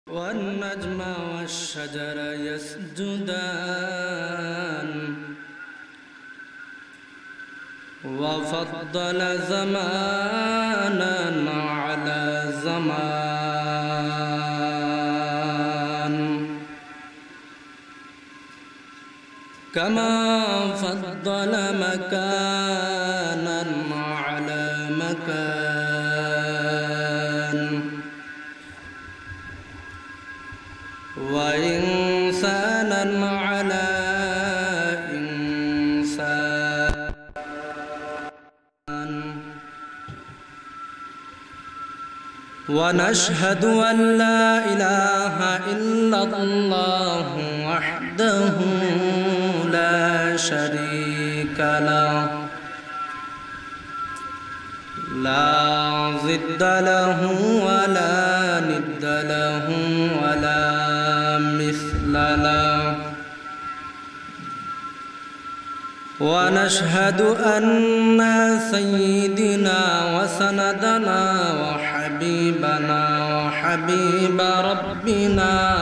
والنجم والشجر يسجدان وفضل زمانا على زمان كما فضل مكانا على مكان وإنسانا على إنسان ونشهد أن لا إله إلا الله وحده لا شريك له لا ضد له ولا ند له ولا مثل له ونشهد أن سيدنا وسندنا وحبيبنا وحبيب ربنا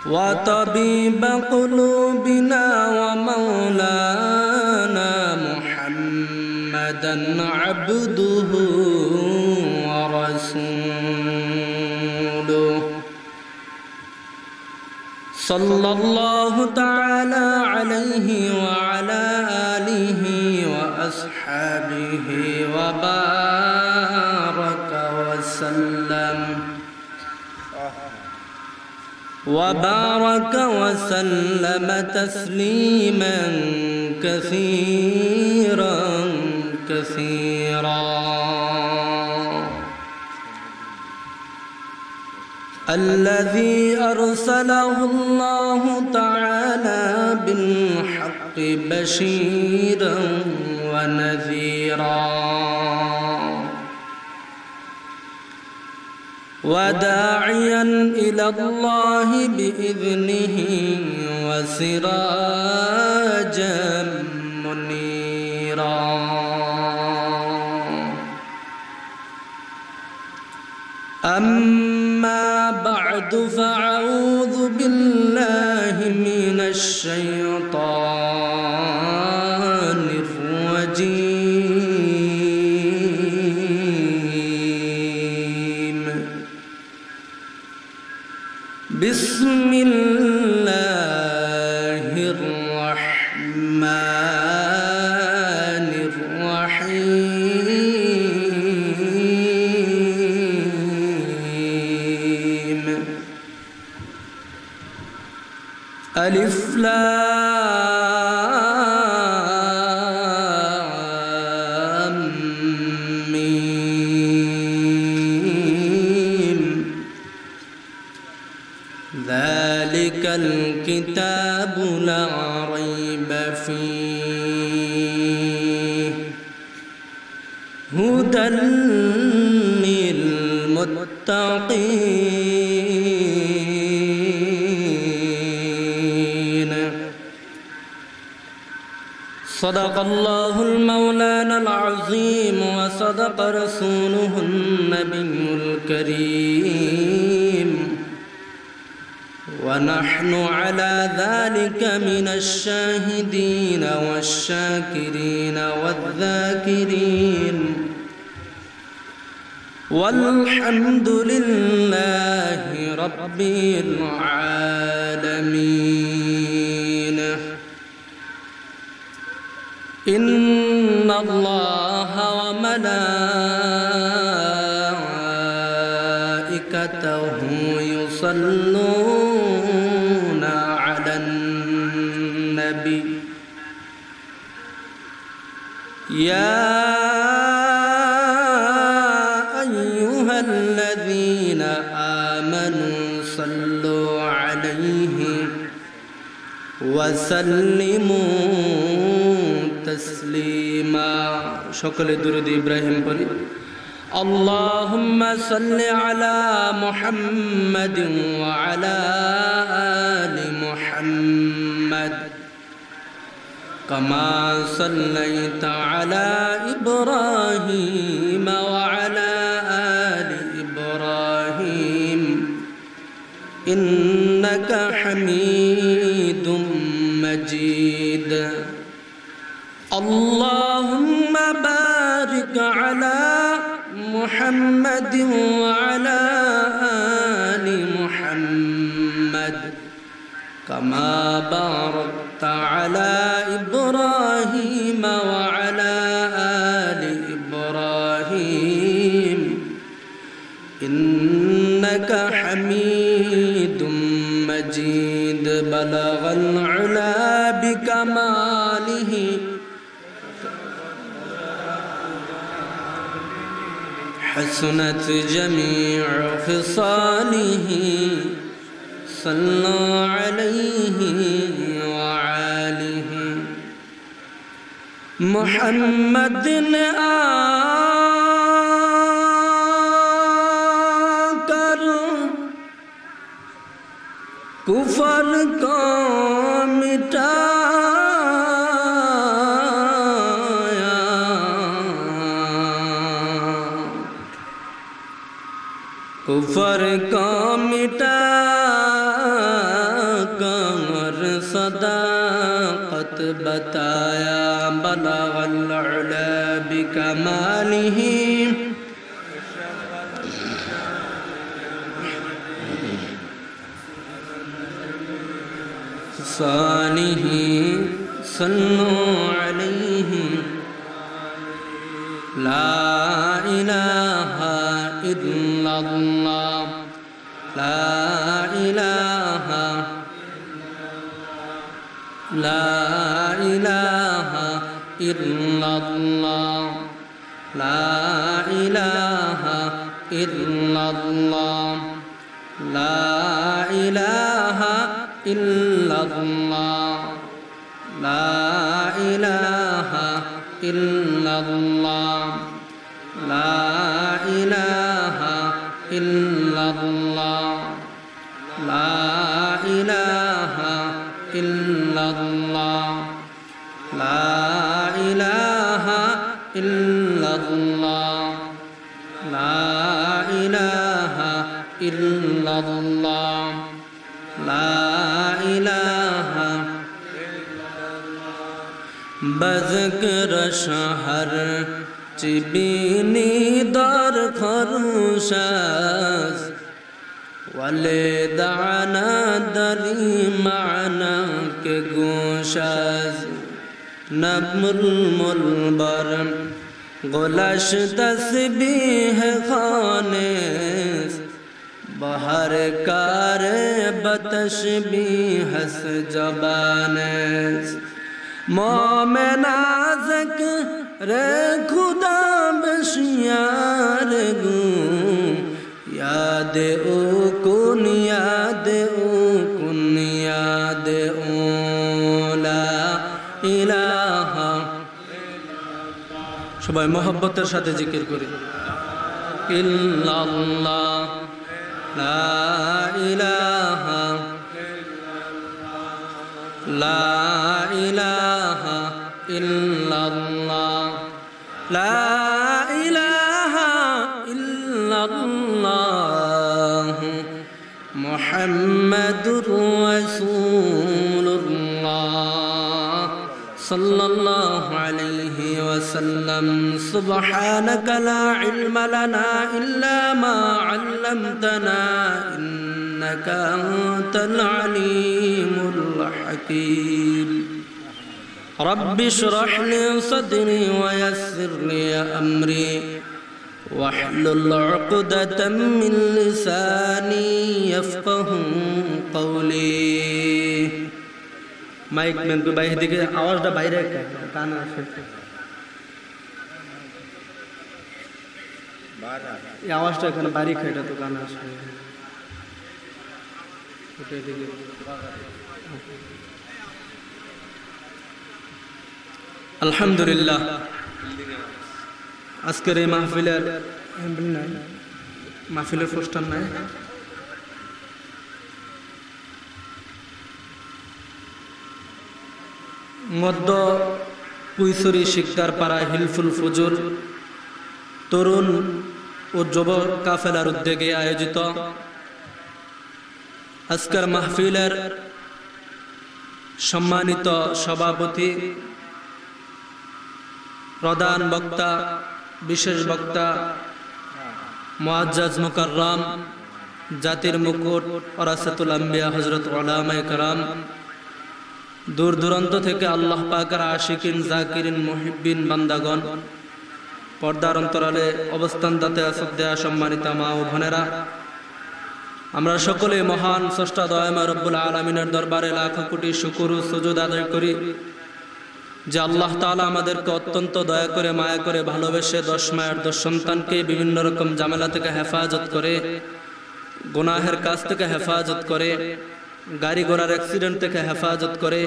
وطبيب قلوبنا ومولانا محمدا عبده ورسوله صلى الله تعالى عليه وعلى آله وأصحابه وبارك وسلم تسليما كثيرا الذي أرسله الله تعالى بالحق بشيرا ونذيرا وداعيا إلى الله بإذنه وسراجا منيرا أما بعد فأعوذ بالله من الشيطان الرجيم بسم الله الرحمن الرحيم ألف لام ميم ذلك الكتاب لا ريب فيه هدى للمتقين صدق الله المولانا العظيم وصدق رسوله النبي الكريم ونحن على ذلك من الشاهدين والشاكرين والذاكرين والحمد لله رب العالمين إن الله وملائكته يصلون على النبي يا أيها الذين آمنوا صلوا عليه وسلموا تسليما شكل درود إبراهيم بني اللهم صل على محمد وعلى آل محمد كما صليت على إبراهيم وعلى إنك حميد مجيد اللهم بارك على محمد وعلى آل محمد كما باركت على إبراهيم وعلى آل إبراهيم إنك حميد مجيد بلغ العلا بكماله حسنت جميع خصاله صلى عليه وعاله محمد आकर कुफर को मिटाया कुफर को मिटा कर सदाकत बताया बलगल उला बिकमालिही सालिही सल्लु अलैहि ला इलाहा इल्लल्लाह ला इलाहा इल्लल्लाह ला इलाहा इल्लल्लाह ला इलाहा इल्लल्लाह ला इलाहा इल्लल्लाह ला इलाहा इल्लल्लाह ला इलाहा इल्लल्लाह ला इलाहा इल्लल्लाह ला इलाहा इल्लल्लाह ला इलाहा बज़कर शहर चिबिनी दर खरुशास वाले दाना दरी माना के गोशास नब्मुल मुलबर गुलश तस्बीह खाने बहर कार बतशबीह हस जबाने मोमेनाज़क रे खुदा बशियार गू याद ओ कुन याद ओ ला इलाहा সবাই মোহব্বতের সাথে জিকির করি ইল্লাল্লাহ লা ইলাহা লা ইলাহা ইল্লাল্লাহ লা ইলাহা ইল্লাল্লাহ মুহাম্মাদুর রাসূলুল্লাহ সাল্লাল্লাহু আলাইহি ওয়াসাল্লাম সুবহানাকা লা ইলমা লানা ইল্লা মা 'আল্লামতানা ইন্নাকা আনতাল আলিমুল হাকীম رب اشرح لي صدري ويسر لي أمري واحلل عقدة من لساني يفقه قولي মাইক ম্যান কো বাইরে দিকে আওয়াজটা বাইরে একটা কান আসে এই আওয়াজটা এখানে বাড়ি খাইটা তো কান আসে ওটা দিকে আলহামদুলিল্লাহ আজকের এই মাহফিলের পোস্টার নাই মধ্য কুইসরি শিকদার পাড়া হিলফুল ফুজুর তরুণ ও যুব কাফেলার উদ্যোগে আয়োজিত আজকের মাহফিলের সম্মানিত সভাপতি, প্রধান বক্তা, বিশেষ বক্তা, মুআজ্জাজ মুকাররম, জাতির মুকুট, ওরাসাতুল আম্বিয়া হযরত উলামায়ে কেরাম, দূর দূরান্ত থেকে আল্লাহ পাকের আশিকিন, জাকিরিন, মুহিব্বিন বান্দাগণ, পর্দার অন্তরালে অবস্থানদাতে শ্রদ্ধেয় সম্মানিত মা ও বোনেরা, আমরা সকলে মহান স্রষ্টা দয়াময় রব্বুল আলামিনের দরবারে লাখো কোটি শুকর ও সুজুদ আদায় করি যে আল্লাহ তাআলা আমাদেরকে অত্যন্ত দয়া করে, মায়া করে, ভালোবেসে 10 মায়ের 10 সন্তানকে বিভিন্ন রকম ঝামেলা থেকে হেফাজত করে, গুনাহের কাজ থেকে হেফাজত করে, গাড়ি ঘোড়ার অ্যাক্সিডেন্ট থেকে হেফাজত করে,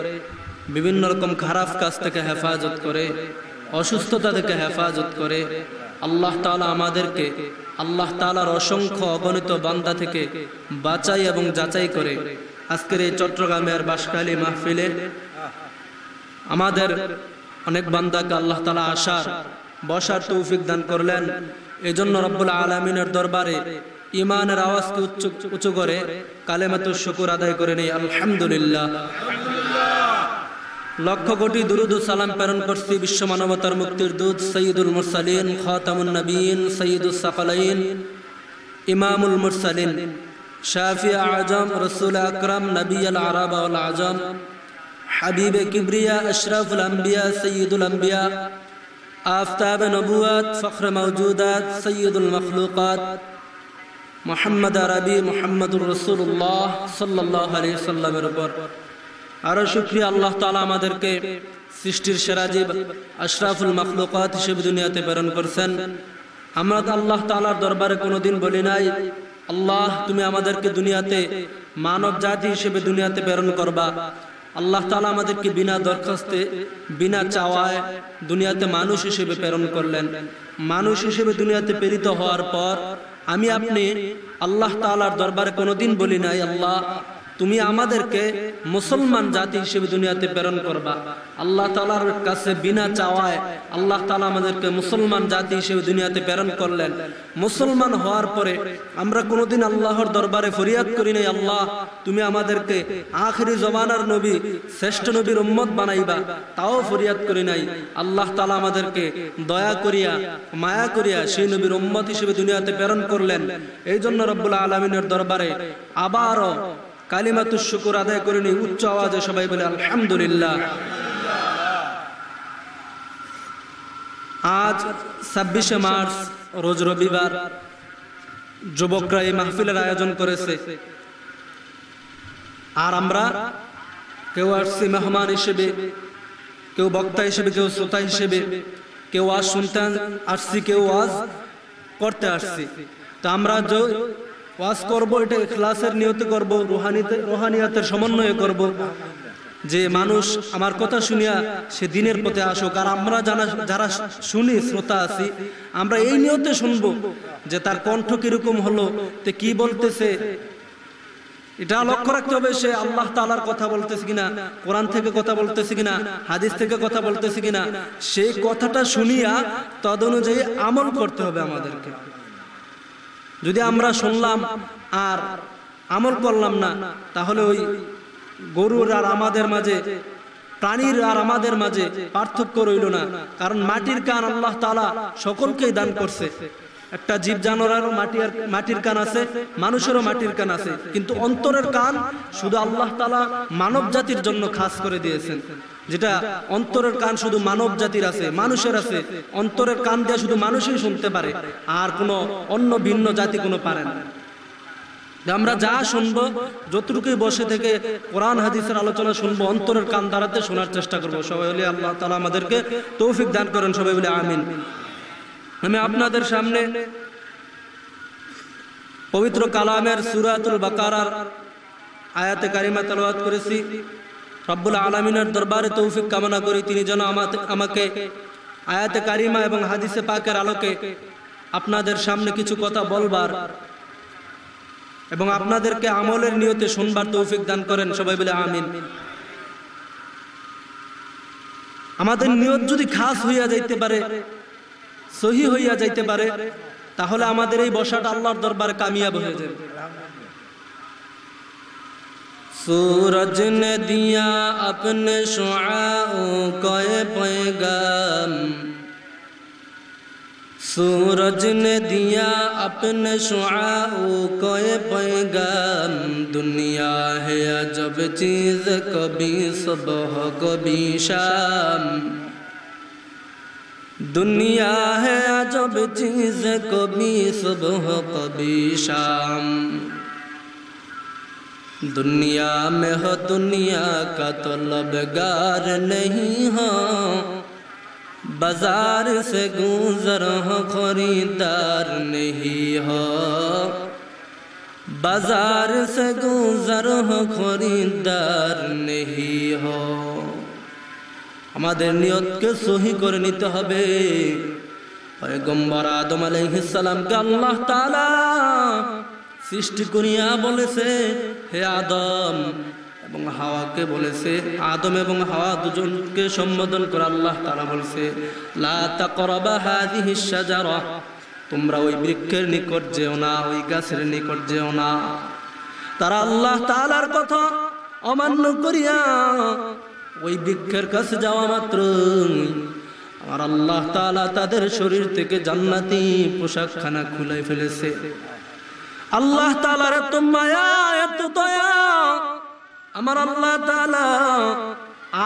বিভিন্ন রকম খারাপ কাজ থেকে হেফাজত করে, অসুস্থতা থেকে হেফাজত করে। আল্লাহ তাআলা আমাদেরকে আল্লাহ তাআলার অসংখ্য অগণিত বান্দা থেকে বাঁচাই এবং যাচাই করে আজকের এই চট্টগ্রামের বাঁশখালী মাহফিলে আমাদের অনেক বান্দাকে আল্লাহ তাআলা আসার বসার তৌফিক দান করলেন। এজন্য রব্বুল আলামিনের দরবারে ঈমানের আওয়াজকে উঁচু করে কালেমাতুশ শুকর আদায় করে নেই আলহামদুলিল্লাহ। লক্ষ কোটি দুরুদ ও সালাম প্রেরণ করছি বিশ্ব মানবতার মুক্তির দূত সাইয়্যিদুল মুরসালিন, খাতামুন নবিয়্যিন, সাইয়্যিদুস সাকালাইন, ইমামুল মুরসালিন, শাফি আজম, রাসূল আকরাম, নবিয়ুল আরব ওয়াল আজম, হাবিবে কিবরিয়া, আশরাফুল আম্বিয়া, সাইয়্যিদুল আম্বিয়া, আফতাবে নবুওয়াত, ফখরে মাওজুদাত, সাইয়্যিদুল মখলুকাত, মুহাম্মদ আরবি মুহাম্মদুর রাসূলুল্লাহ সাল্লাল্লাহু আলাইহি সাল্লামের উপর আরো শুকরিয়া আল্লাহ তাআলা আমাদেরকে সৃষ্টির সেরা জীব আশরাফুল মখলুকাত হিসেবে দুনিয়াতে প্রেরণ করেছেন। আমরা আল্লাহ তাআলার দরবারে কোনোদিন বলি নাই আল্লাহ তুমি আমাদেরকে দুনিয়াতে মানব জাতি হিসেবে দুনিয়াতে প্রেরণ করবা। আল্লাহ তাআলা আমাদেরকে বিনা দরখাস্তে, বিনা চাওয়ায় দুনিয়াতে মানুষ হিসেবে প্রেরণ করলেন। মানুষ হিসেবে দুনিয়াতে প্রেরিত হওয়ার পর আমি আপনি আল্লাহ তাআলার দরবারে কোনোদিন বলি নাই আল্লাহ তুমি আমাদেরকে মুসলমান জাতি হিসেবে দুনিয়াতে প্রেরণ করবা। আল্লাহ তাআলার কাছে বিনা চাওয়ায় আল্লাহ তাআলা আমাদেরকে মুসলমান জাতি হিসেবে দুনিয়াতে প্রেরণ করলেন। মুসলমান হওয়ার পরে আমরা কোনোদিন আল্লাহর দরবারে ফরিয়াদ করি নাই আল্লাহ তুমি আমাদেরকে আখিরি জমানার নবী, শ্রেষ্ঠ নবীর উম্মত বানাইবা, তাও ফরিয়াদ করি নাই। আল্লাহ তাআলা আমাদেরকে দয়া করিয়া, মায়া করিয়া সেই নবীর উম্মত হিসেবে দুনিয়াতে প্রেরণ করলেন। এই জন্য রব্বুল আলামিনের দরবারে আবারও কালিমাতুশ শুকর আদায় করে নিই উচ্চ আওয়াজে সবাই বলে আলহামদুলিল্লাহ। আজ 26শে মার্চ রোজ রবিবার যুবকরা এই মাহফিলের আয়োজন করেছে। আর আমরা কেউ আসছি মেহমান হিসেবে, কেউ বক্তা হিসেবে, কেউ শ্রোতা হিসেবে, কেউ আজ শুনতে আসছি, কেউ আজ করতে আসছি। তো আমরা ওয়াজ করবো, এটা ইখলাসের নিয়তে করব, রুহানিয়াতের সমন্বয়ে করব, যে মানুষ আমার কথা শুনিয়া সে দিনের পথে আসুক। আর আমরা যারা শুনি, শ্রোতা আছি, আমরা এই নিয়তে শুনবো যে তার কণ্ঠ কিরকম হলো, তে কি বলতেছে, এটা লক্ষ্য রাখতে হবে সে আল্লাহ তাআলার কথা বলতেছে কিনা, কোরআন থেকে কথা বলতেছে কিনা, হাদিস থেকে কথা বলতেছে কিনা। সেই কথাটা শুনিয়া তদনুযায়ী আমল করতে হবে আমাদেরকে। যদি আমরা শুনলাম আর আমল করলাম না, তাহলে ওই গরুর আর আমাদের মাঝে, প্রাণীর আর আমাদের মাঝে পার্থক্য রইল না। কারণ মাটির কান আল্লাহ তাআলা সকলকেই দান করছে। একটা জীব জানোয়ারেরও মাটির কান আছে, মানুষেরও মাটির কান আছে, কিন্তু অন্তরের কান শুধু আল্লাহ তাআলা মানব জাতির জন্য খাস করে দিয়েছেন। যেটা অন্তরের কান শুধু মানব জাতির আছে, মানুষের আছে। অন্তরের কান দিয়ে শুধু মানুষই শুনতে পারে, আর কোনো অন্য ভিন্ন জাতি কোনো পারে না। আমরা যা শুনবো, যতটুকুই বসে থেকে কোরআন হাদিসের আলোচনা শুনবো, অন্তরের কান দ্বারাতে শোনার চেষ্টা করবো। সবাই বলে আল্লাহ তাআলা আমাদেরকে তৌফিক দান করেন, সবাই বলে আমিন। আমি আপনাদের সামনে পবিত্র কালামের সূরাতুল বাকারার আয়াতে কারিমা তেলাওয়াত করেছি। রব্বুল আলামিনের দরবারে তৌফিক কামনা করি তিনি যেন আমাকে আয়াতে কারিমা এবং হাদিসে পাকের আলোকে আপনাদের সামনে কিছু কথা বলবার এবং আপনাদেরকে আমলের নিয়তে শুনবার তৌফিক দান করেন, সবাই বলে আমিন। আমাদের নিয়ত যদি খাস হইয়া যাইতে পারে, সহি হইয়া যাইতে পারে, তাহলে আমাদের এই বসাটা আল্লাহর দরবারে কামিয়াব হয়ে যাবে। सूरज ने दिया अपने शुआओं को पैगाम, सूरज ने दिया अपने शुआओं को पैगाम। दुनिया है अजब चीज़, कभी सुबह कभी शाम। दुनिया है अजब चीज़, कभी सुबह कभी शाम। दुनिया में हो दुनिया का तलबगार नहीं हो, बाजार से गुजर हो खरीदार नहीं हो, बाजार से गुजर हो खरीदार नहीं हो। আমাদের নিয়তকে সহি করে নিতে হবে। পয়গম্বর আদম আলাইহিস সালামকে আল্লাহ তাআলা সৃষ্টি করিয়া বলেছে, হে আদম, এবং হাওয়াকে বলেছে, আদম এবং হাওয়া দুজনকে সম্বোধন করে আল্লাহ তাআলা বলেছে, লা তাকরাবা হাযিহিশ শাজারা, তোমরা ওই বৃক্ষের নিকট যেও না, ওই গাছের নিকট যেও না। তারা আল্লাহ তাআলার কথা অমান্য করিয়া ওই বৃক্ষের কাছে যাওয়া মাত্র আমার আল্লাহ তাআলা তাদের শরীর থেকে জান্নাতি পোশাকখানা খুলে ফেলেছে। আল্লাহ তাআলার এত মায়া, এত দয়া, আমার আল্লাহ তাআলা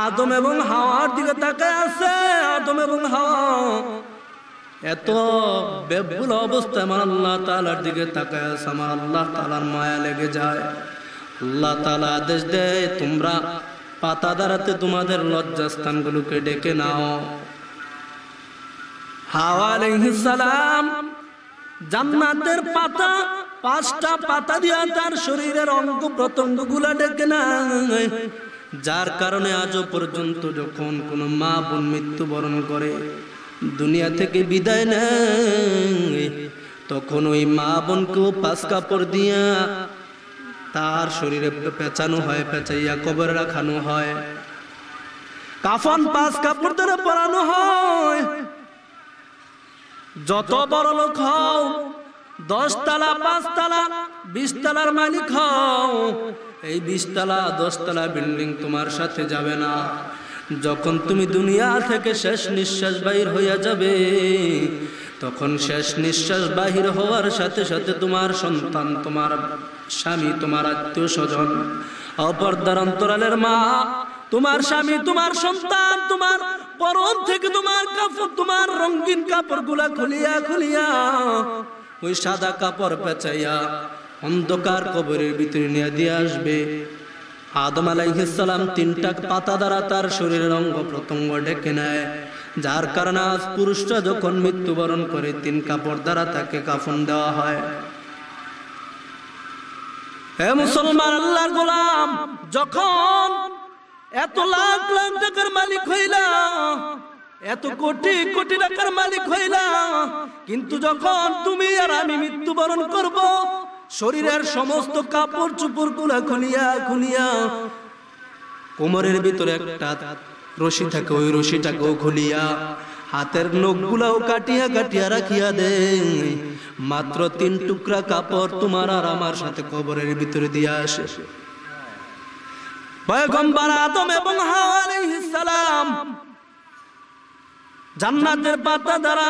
আদম এবং হাওয়ার দিকে তাকায় আছে। আদম এবং হাওয়া এত বেবুল অবস্থায় আমার আল্লাহ তাআলার দিকে তাকায় আছে। আমার আল্লাহ তাআলার মায়া লেগে যায়। আল্লাহ তাআলা আদেশ দেয়, তোমরা পাতা দ্বারাতে তোমাদের লজ্জাস্থানগুলোকে ডেকে নাও। হাওয়া আলাইহিস সালাম জান্নাতের পাতা, 5টা পাতা দিয়া তার শরীরের অঙ্গ প্রত্যঙ্গগুলা ডেকে নেয়। যার কারণে আজও পর্যন্ত যখন কোনো মা বোন মৃত্যুবরণ করে, দুনিয়া থেকে বিদায় নেয়, তখন ওই মা বোনকেও 5 কাপড় দিয়া তার শরীরে পেঁচানো হয়, পেঁচাইয়া কবরে রাখানো হয়। কাফন 5 কাপড় ধরে পরানো হয়। যত বড় লোক হও, 10 তলা 5 তলা 20 তলার মালিক হও, এই 20 তলা 10 তলা বিল্ডিং তোমার সাথে যাবে না। যখন তুমি দুনিয়া থেকে শেষ নিঃশ্বাস বাহির হইয়া যাবে, তখন শেষ নিঃশ্বাস বাহির হওয়ার সাথে সাথে তোমার সন্তান, তোমার স্বামী, তোমার আত্মীয় স্বজন, অপর্দার অন্তরালের মা, তোমার স্বামী, তোমার সন্তান, তোমার পরন থেকে তোমার কাপড়, তোমার রঙিন কাপড়গুলা খুলিয়া খুলিয়া ওই সাদা কাপড় পেঁচাইয়া অন্ধকার কবরের ভিতরে নিয়ে দিয়ে আসবে। আদম আলাইহিস সালাম 3টা পাতা দ্বারা তার শরীরের অঙ্গ প্রত্যঙ্গ ঢেকে নেয়। যার কারণে আজ পুরুষরা যখন মৃত্যুবরণ করে 3 কাপড় দ্বারা তাকে কাফন দেওয়া হয়। হে মুসলমান, আল্লাহর গোলাম, যখন এত লাখ লাখ টাকার মালিক হইলা, এত কোটি কোটি টাকার মালিক হইলা, কিন্তু যখন তুমি আর আমি মৃত্যুবরণ করব, শরীরের সমস্ত কাপড় চোপড় গুলা খুলিয়া খুলিয়া কোমরের ভিতরে একটা রশি থাকে, ওই রশিটাকেও খুলিয়া হাতের নখগুলাও কাটিয়া কাটিয়া রাখিয়া দে। মাত্র 3 টুকরা কাপড় তোমার আর আমার সাথে কবরের ভিতরে দিয়া আসে। পয়গম্বর আদম এবং হাওয়া আলাইহিস সালাম জান্নাতের পাতা দ্বারা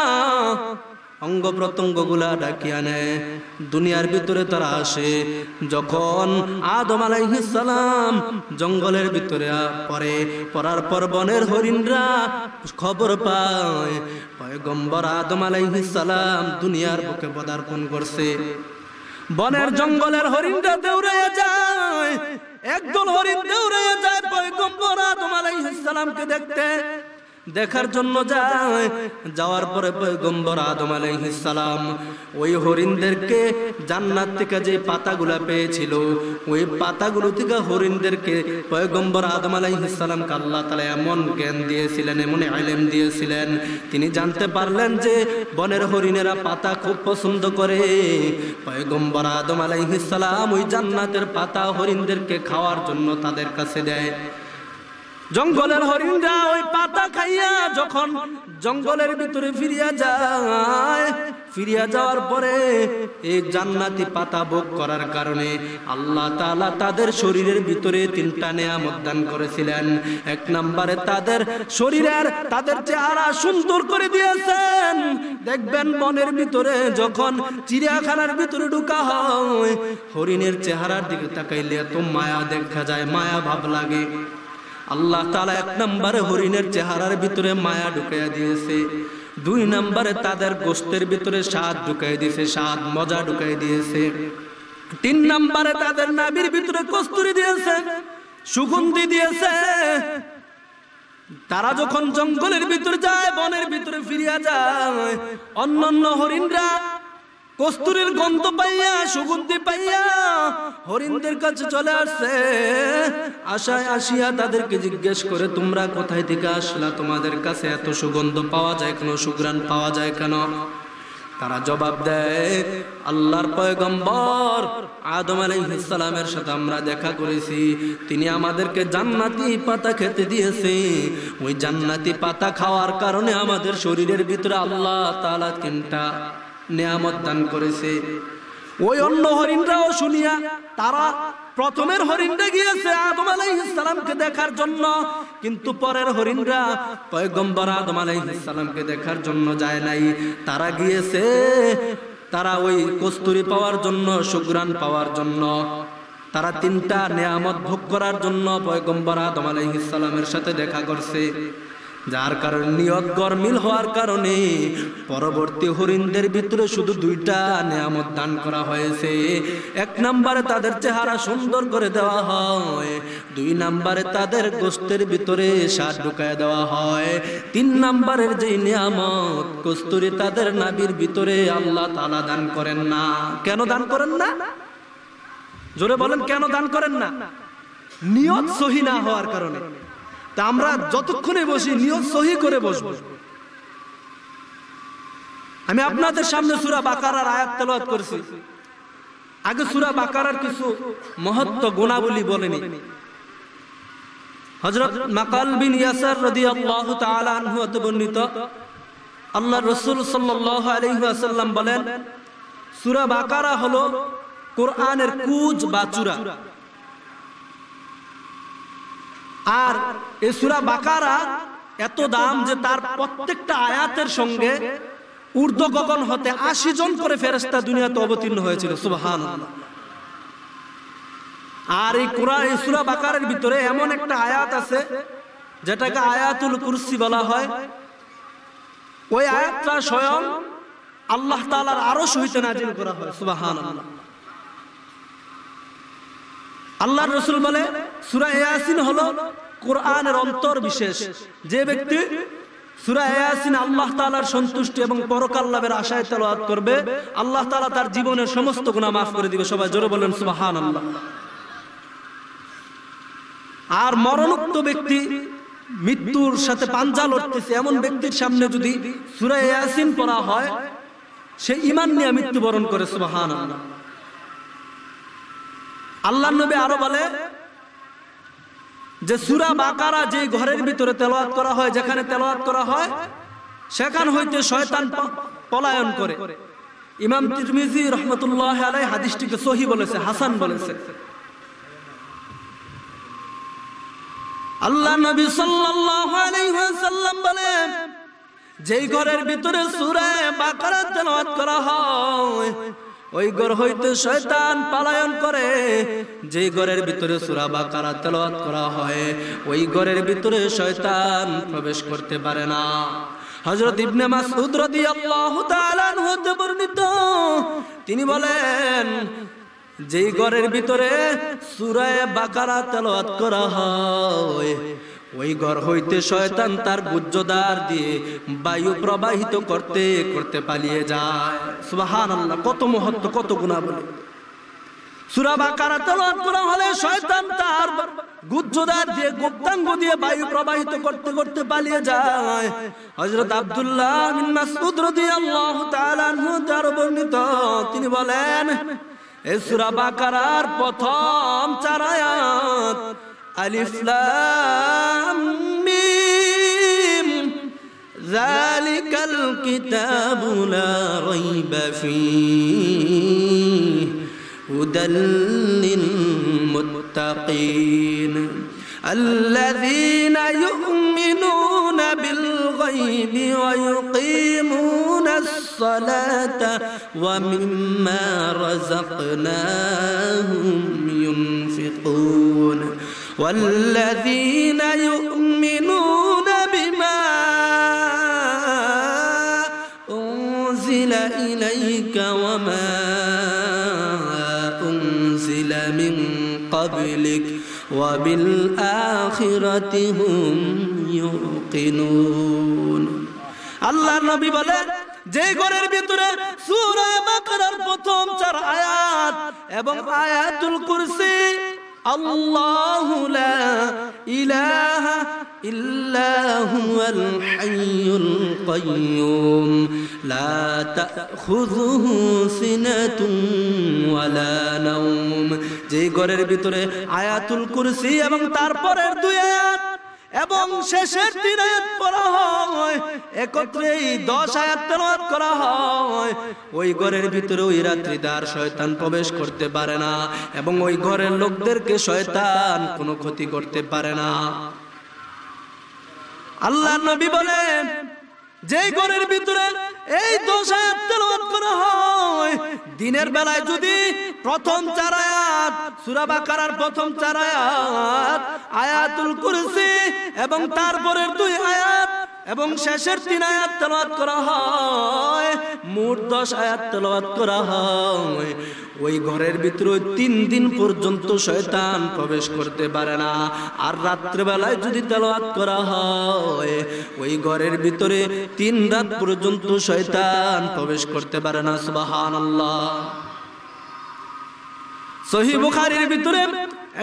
অঙ্গ প্রত্যঙ্গ গুলা ডাকিয়া নেয়। দুনিয়ার ভিতরে তারা আসে। যখন আদম আলাইহিস সালাম জঙ্গলের ভিতরে পড়ার পর বনের হরিণরা খবর পায় পয়গম্বর আদম আলাইহিস সালাম দুনিয়ার বুকে পদার্পণ করছে। বনের জঙ্গলের হরিণরা দৌড়াইয়া যায়, একদল হরিণ দৌড়াইয়া যায় পয়গম্বর আদম আলাইহিস সালামকে দেখতে, দেখার জন্য যায়। যাওয়ার পরে পয়গম্বর আদম আলাইহিস সালাম ওই হরিণদেরকে জান্নাত থেকে যে পাতাগুলা পেয়েছিল, ওই পাতাগুলো থেকে হরিণদেরকে পয়গম্বর আদম আলাইহিস সালামকে আল্লাহ তাআলা এমন জ্ঞান দিয়েছিলেন, এমন ইলম দিয়েছিলেন, তিনি জানতে পারলেন যে বনের হরিণেরা পাতা খুব পছন্দ করে। পয়গম্বর আদম আলাইহিস সালাম ওই জান্নাতের পাতা হরিণদেরকে খাওয়ার জন্য তাদের কাছে দেয়। জঙ্গলের হরিণরা ওই পাতা খাইয়া যখন জঙ্গলের ভিতরে ফিরিয়া যায়। ফিরিয়া যাওয়ার পরে এই জান্নাতি পাতা ভোগ করার কারণে আল্লাহ তাআলা তাদের শরীরের ভিতরে 3টা নিয়ামত দান করেছিলেন। এক নম্বরে তাদের শরীরের তাদের চেহারা সুন্দর করে দিয়েছেন। দেখবেন বনের ভিতরে যখন চিড়িয়াখানার ভিতরে ঢোকা হয়, হরিণের চেহারার দিকে তাকাইলে এত মায়া দেখা যায়, মায়া ভাব লাগে। আল্লাহ তাআলা 1 নম্বরে হরিণের চেহারার ভিতরে মায়া ঢুকাইয়া দিয়েছে। 2 নম্বরে তাদের গোশতের ভিতরে স্বাদ ঢুকাই দিয়েছে, স্বাদ মজা ঢুকাই দিয়েছে। 3 নম্বরে তাদের নাভির ভিতরে কস্তুরী দিয়েছে, সুগন্ধি দিয়েছে। তারা যখন জঙ্গলের ভিতরে যায়, বনের ভিতরে ফিরিয়া যায়, অন্যান্য হরিণরা কস্তুরীর গন্ধ পাইয়া, সুগন্ধি পাইয়া হরিণদের কাছে চলে আসছে। আশায় আসিয়া তাদেরকে জিজ্ঞেস করে, তোমরা কোথায় থেকে আসলা? তোমাদের কাছে এত সুগন্ধ পাওয়া যায় কেন, সুঘ্রাণ পাওয়া যায় কেন? তারা জবাব দেয়, আল্লাহর পয়গম্বর আদম আলাইহিস সালামের সাথে আমরা দেখা করেছি, তিনি আমাদেরকে জান্নাতি পাতা খেতে দিয়েছে। ওই জান্নাতি পাতা খাওয়ার কারণে আমাদের শরীরের ভিতরে আল্লাহ তাআলা 3টা নিয়ামত দান করেছে। ওই অন্য হরিণরাও শুনিয়া তারা প্রথমের হরিণটা গিয়েছে আদম আলাইহিস সালামকে দেখার জন্য, কিন্তু পরের হরিণরা পয়গম্বর আদম আলাইহিস সালামকে দেখার জন্য যায় নাই। তারা গিয়েছে তারা ওই কস্তুরী পাওয়ার জন্য, সুঘ্রাণ পাওয়ার জন্য। তারা 3টা নিয়ামত ভোগ করার জন্য পয়গম্বর আদম আলাইহিস সালামের সাথে দেখা করছে। যার কারণে নিয়ত গরমিল হওয়ার কারণে পরবর্তী হরিণদের ভিতরে শুধু 2টা নিয়ামত দান করা হয়েছে। 1 নম্বরে তাদের চেহারা সুন্দর করে দেওয়া হয়, 2 নম্বরে তাদের গোশতের ভিতরে স্বাদ ঢুকায় দেওয়া হয়, 3 নম্বরের যে নিয়ামত কস্তুরী তাদের নাভির ভিতরে আল্লাহ তাআলা দান করেন না। কেন দান করেন না? জোরে বলেন, কেন দান করেন না? নিয়ত সহি না হওয়ার কারণে। তা আমরা যতক্ষণে বসি নিয়ত সহি করে বসবো। আমি আপনাদের সামনে সূরা বাকারার আয়াত তেলাওয়াত করেছি। আগে সূরা বাকারার কিছু মহত্ব গুণাবলী বলেনি। হযরত মাকাল বিন ইয়াসার রাদিয়াল্লাহু তাআলা আনহু হতে বর্ণিত, আল্লাহর রাসূল সাল্লাল্লাহু আলাইহি ওয়াসাল্লাম বলেন, সূরা বাকারা হলো কোরআনের কুজ বা চূড়া। আর এই সূরা বাকারা এত দাম যে তার প্রত্যেকটা আয়াতের সঙ্গে ঊর্ধ্ব গগন হতে 80 জন করে ফেরেশতা দুনিয়াতে অবতীর্ণ হয়েছিল। সুবহানাল্লাহ। আর এই কোরআন এই সূরা বাকারার ভিতরে এমন একটা আয়াত আছে যেটাকে আয়াতুল কুরসি বলা হয়। ওই আয়াতটা স্বয়ং আল্লাহ তাআলার আরশ হইতে নাযিল করা হয়। সুবহানাল্লাহ। আল্লাহর রাসূল বলে, সূরা ইয়াসিন হলো কোরআনের অন্তর বিশেষ। যে ব্যক্তি সূরা ইয়াসিন আল্লাহ তাআলার সন্তুষ্টি এবং পরকাল লাভের আশায় তেলাওয়াত করবে, আল্লাহ তাআলা তার জীবনের সমস্ত গুনাহ মাফ করে দিবে। সবাই জোরে বলেন সুবহানাল্লাহ। আর মরণোক্ত ব্যক্তি, মৃত্যুর সাথে পাঞ্জা লড়তেছে এমন ব্যক্তির সামনে যদি সূরা ইয়াসিন পড়া হয়, সে ঈমান নিয়ে মৃত্যুবরণ করে। সুবহানাল্লাহ। আল্লাহর নবী আরো বলে যে সূরা বাকারা যে ঘরের ভিতরে তেলাওয়াত করা হয়, যেখানে তেলাওয়াত করা হয় সেখান হইতে শয়তান পলায়ন করে। ইমাম তিরমিজি রাহমাতুল্লাহি আলাইহি হাদিসটিকে সহিহ বলেছে, হাসান বলেছে। আল্লাহ নবী সাল্লাল্লাহু আলাইহি ওয়াসাল্লাম বলেন, যেই ঘরের ভিতরে সূরা বাকারা তেলাওয়াত করা হয় ওই ঘর হইতে শয়তান পলায়ন করে। যেই ঘরের ভিতরে সূরা বাকারা তেলাওয়াত করা হয় ওই ঘরের ভিতরে শয়তান প্রবেশ করতে পারে না। হযরত ইবনে মাসউদ রাদিয়াল্লাহু তাআলা আনহু হতে বর্ণিত, তিনি বলেন, যেই ঘরের ভিতরে সূরা বাকারা তেলাওয়াত করা হয় ওই ঘর হইতে শয়তান তার গুজ্জদার দিয়ে বায়ু প্রবাহিত করতে করতে পালিয়ে যায়। সুবহানাল্লাহ। কত মহত্ব, কত গুণাবলী। সূরা বাকারা তেলাওয়াত করা হলে শয়তান তার গুজ্জদার দিয়ে, গুপ্তাঙ্গ দিয়ে বায়ু প্রবাহিত করতে করতে পালিয়ে যায়। হযরত আব্দুল্লাহ বিন মাসউদ রাদিয়াল্লাহু তাআলা আনহু তার বর্ণিত, তিনি বলেন, এই সূরা বাকারার প্রথম 4 আয়াত আলিফ লাম মিম যালিকাল কিতাবু লা রাইবা ফীহি হুদাল লিল মুত্তাকিন الذين يؤمنون بالغيب ويقيمون الصلاة ومما رزقناهم ينفقون والذين يؤمنون بما أنزل إليك وما أنزل من قبلك وبالآخرة هم يوقنون আল্লাহর নবী বলেন যে ঘরের ভিতরে সূরা বাকারার প্রথম 4 আয়াত এবং আয়াতুল কুরসি আল্লাহু লা ইলাহা ইল্লা হুয়াল হাইয়ুল কাইয়্যুম লা তাখুযুহু সিনাতুন ওয়ালা নাওম যে ঘরের ভিতরে আয়াতুল কুরসি এবং তারপরের 2 আয়াত এবং শেষের 3 আয়াত পড়া হয় একত্রে 10 আয়াত তেলাওয়াত করা হয় ওই ঘরের ভিতরে ওই রাত্রিতে আর শয়তান প্রবেশ করতে পারে না এবং ওই ঘরের লোকদেরকে শয়তান কোনো ক্ষতি করতে পারে না আল্লাহর নবী বলেন যে ঘরের ভিতরে এই 10 আয়াত তেলাওয়াত করা হয় দিনের বেলায় যদি প্রথম 4 আয়াত সূরা বাকারার প্রথম 4 আয়াত আয়াতুল কুরসি এবং তারপরের 2 আয়াত এবং শেষের 3 আয়াত তেলাওয়াত করা হয় মোট 10 আয়াত তেলাওয়াত করা হয় ওই ঘরের ভিতরে 3 দিন পর্যন্ত শয়তান প্রবেশ করতে পারে না আর রাত্রি বেলায় যদি তেলাওয়াত করা হয় ওই ঘরের ভিতরে 3 রাত পর্যন্ত শয়তান প্রবেশ করতে পারে না সুবহানাল্লাহ সহিহ বুখারীর ভিতরে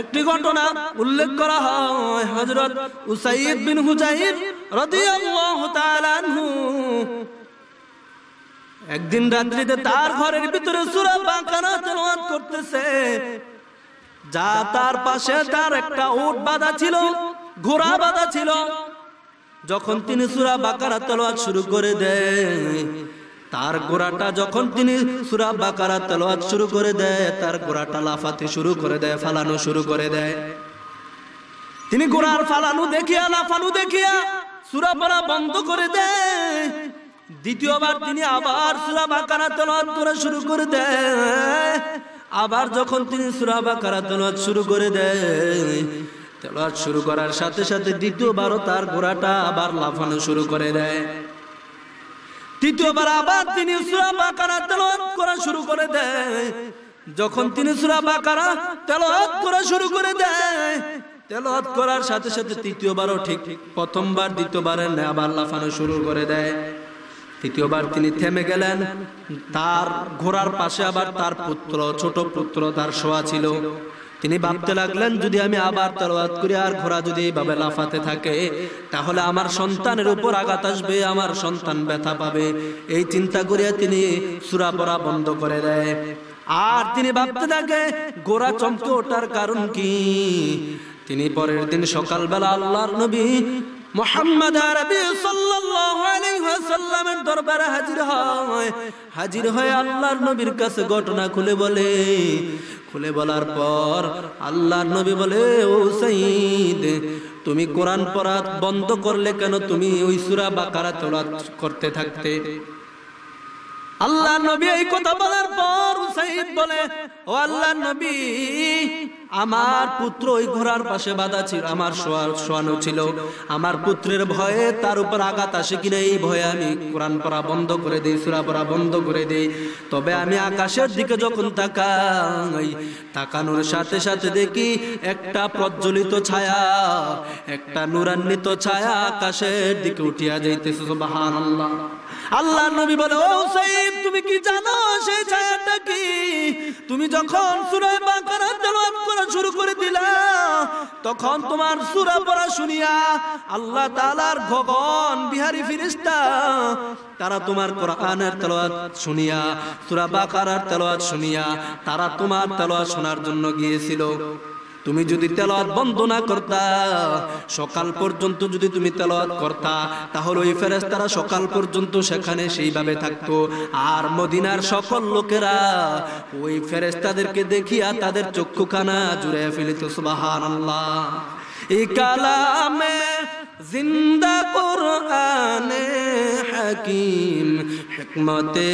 একটি ঘটনা উল্লেখ করা হয় হযরত উসাইদ বিন হুযাইর রাদিয়াল্লাহু তাআলা আনহু একদিন রাত্রিতে তার ঘরের ভিতরে সূরা বাকারা তেলাওয়াত করতেছে যা তার পাশে তার একটা উট বাঁধা ছিল ঘোড়া বাঁধা ছিল যখন তিনি সূরা বাকারা তেলাওয়াত শুরু করে দেয় তার ঘোড়াটা যখন তিনি সূরা বাকারা তেলাওয়াত শুরু করে দেয় তার ঘোড়াটা লাফাতে শুরু করে দেয় ফালানো শুরু করে দেয় তিনি ঘোড়ার ফালানো দেখিয়া লাফানো দেখিয়া সূরা পড়া বন্ধ করে দেয় দ্বিতীয়বার তিনি আবার সূরা বাকারা তেলাওয়াত করা শুরু করে দেয় আবার যখন তিনি সূরা বাকারা তেলাওয়াত শুরু করে দেয় তেলাওয়াত শুরু করার সাথে সাথে দ্বিতীয়বারও তার ঘোড়াটা আবার লাফানো শুরু করে দেয় তৃতীয়বার আবার তিনি সূরা বাকারা তেলাওয়াত করা শুরু করে দেয় যখন তিনি সূরা বাকারা তেলাওয়াত করা শুরু করে দেয় তেলাওয়াত করার সাথে সাথে তৃতীয়বারও ঠিক প্রথমবার দ্বিতীয়বারের ন্যায় আবার লাফানো শুরু করে দেয় তৃতীয়বার তিনি থেমে গেলেন তার ঘোড়ার পাশে আবার তার পুত্র ছোট পুত্র তার শোয়া ছিল তিনি ভাবতে লাগলেন যদি আমি আবার তেলাওয়াত করি আর ঘোড়া যদি এইভাবে লাফাতে থাকে তাহলে আমার সন্তানের উপর আঘাত আসবে আমার সন্তান ব্যথা পাবে এই চিন্তা করিয়া তিনি সূরা পড়া বন্ধ করে দেয় আর তিনি ভাবতে থাকে ঘোড়া চমকে ওঠার কারণ কি তিনি পরের দিন সকালবেলা আল্লাহর নবী মুহাম্মদ আরবি সাল্লাল্লাহু আলাইহি ওয়াসাল্লামের দরবারে হাজির হয় আল্লাহর নবীর কাছে ঘটনা খুলে বলার পর আল্লাহর নবী বলে ও সাইদ তুমি কোরআন পড়া বন্ধ করলে কেন তুমি ওই সূরা বাকারা তেলাওয়াত করতে থাকতে আল্লাহর নবী এই কথা বলার পর সাইদ বলে ও আল্লাহর নবী আমার পুত্র ওই ঘোড়ার পাশে বাঁধা ছিল আমার শোয়ানো ছিল আমার পুত্রের ভয়ে তার উপর আঘাত আসে কিনা এই ভয়ে আমি কোরআন পড়া বন্ধ করে দেই সূরা পড়া বন্ধ করে দেই তবে আমি আকাশের দিকে যখন তাকাই তাকানোর সাথে সাথে দেখি একটা প্রজ্বলিত ছায়া একটা নূরান্বিত ছায়া আকাশের দিকে উঠিয়া যাইতেছে সুবহানাল্লাহ আল্লাহর নবী বলে ও সাইদ তুমি কি জানো সেই ছায়াটা কি তুমি যখন সূরা বাকারা তেলাওয়াত করা শুরু করে দিলা তখন তোমার সূরা পড়া শুনিয়া আল্লাহ তাআলার গগন বিহারী ফেরেশতা তারা তোমার কোরআনের তেলাওয়াত শুনিয়া সূরা বাকারার তেলাওয়াত শুনিয়া তারা তোমার তেলাওয়াত শোনার জন্য গিয়েছিল তুমি যদি তেলাওয়াত বন্ধ না করতা, সকাল পর্যন্ত যদি তুমি তেলাওয়াত করতা, তাহলে ওই ফেরেশতারা সকাল পর্যন্ত সেখানে সেইভাবে থাকতো। আর মদিনার সকল লোকেরা ওই ফেরেশতাদেরকে দেখিয়া তাদের চক্ষুখানা জুড়ে ফেলিত। সুবহানাল্লাহ। এই কালামে জিন্দা কুরআনে হাকিম, হিকমতে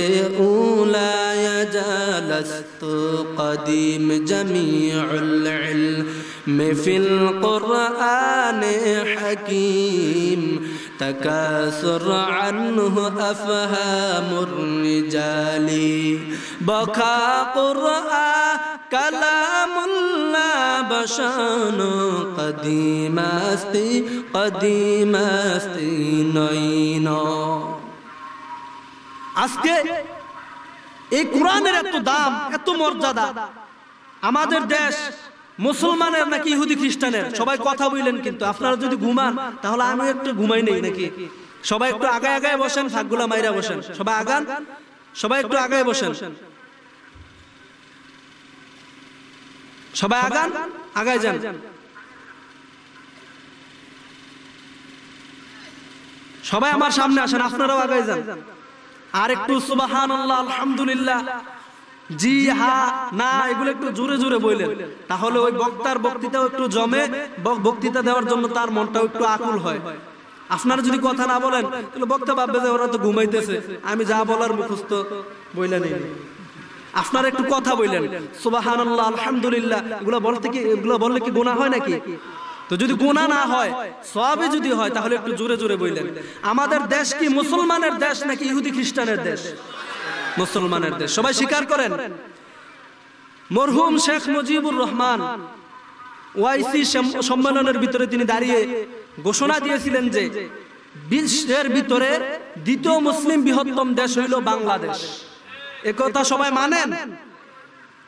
উলায়া জালাস্তু কদিম, জামিউল ইলমি ফিল কুরআনে হাকিম, তাকাসুর আনহু আফহামুর রিজালি, বকা কুরআন কালামুল্লাহ বশানু কদিমাস্তি কদিমাস্তি নয়ন। আজকে এই কোরআনের এত দাম, এত মর্যাদা, আমাদের দেশ মুসলমানের নাকি ইহুদি খ্রিস্টানের? সবাই কথা বললেন, কিন্তু আপনারা যদি ঘুমান তাহলে আমি একটু ঘুমাই নেই নাকি? সবাই একটু আগায় আগায় বসেন, ফাঁকগুলা মাইরা বসেন, সবাই আগান, সবাই একটু আগায় বসেন, সবাই আগান, আগায় যান। সবাই আমার সামনে আসেন, আপনারাও আগায় যান। আর একটু সুবহানাল্লাহ, আলহামদুলিল্লাহ, জি হ্যাঁ না এগুলো একটু জোরে জোরে বললেন, তাহলে ওই বক্তার বক্তৃতাও একটু জমে, বক্তৃতা দেওয়ার জন্য তার মনটাও একটু আকুল হয়। আপনারা যদি কথা না বলেন তাহলে বক্তা ভাববে যে ওরা তো ঘুমাইতেছে, আমি যা বলার মুখস্থ বইলা নেই। আপনারা একটু কথা বললেন, সুবহানাল্লাহ, আলহামদুলিল্লাহ, এগুলো বললে কি গুনাহ হয় নাকি? তো যদি গুনাহ না হয়, সওয়াবে যদি হয়, তাহলে একটু জোরে জোরে বললেন। আমাদের দেশ কি মুসলমানের দেশ নাকি ইহুদি খ্রিস্টানের দেশ? মুসলমানের দেশ। সবাই স্বীকার করেন। মরহুম শেখ মুজিবুর রহমান ওআইসি সম্মেলনের ভিতরে তিনি দাঁড়িয়ে ঘোষণা দিয়েছিলেন যে বিশ্বের ভিতরে দ্বিতীয় মুসলিম বৃহত্তম দেশ হইল বাংলাদেশ। একথা সবাই মানেন?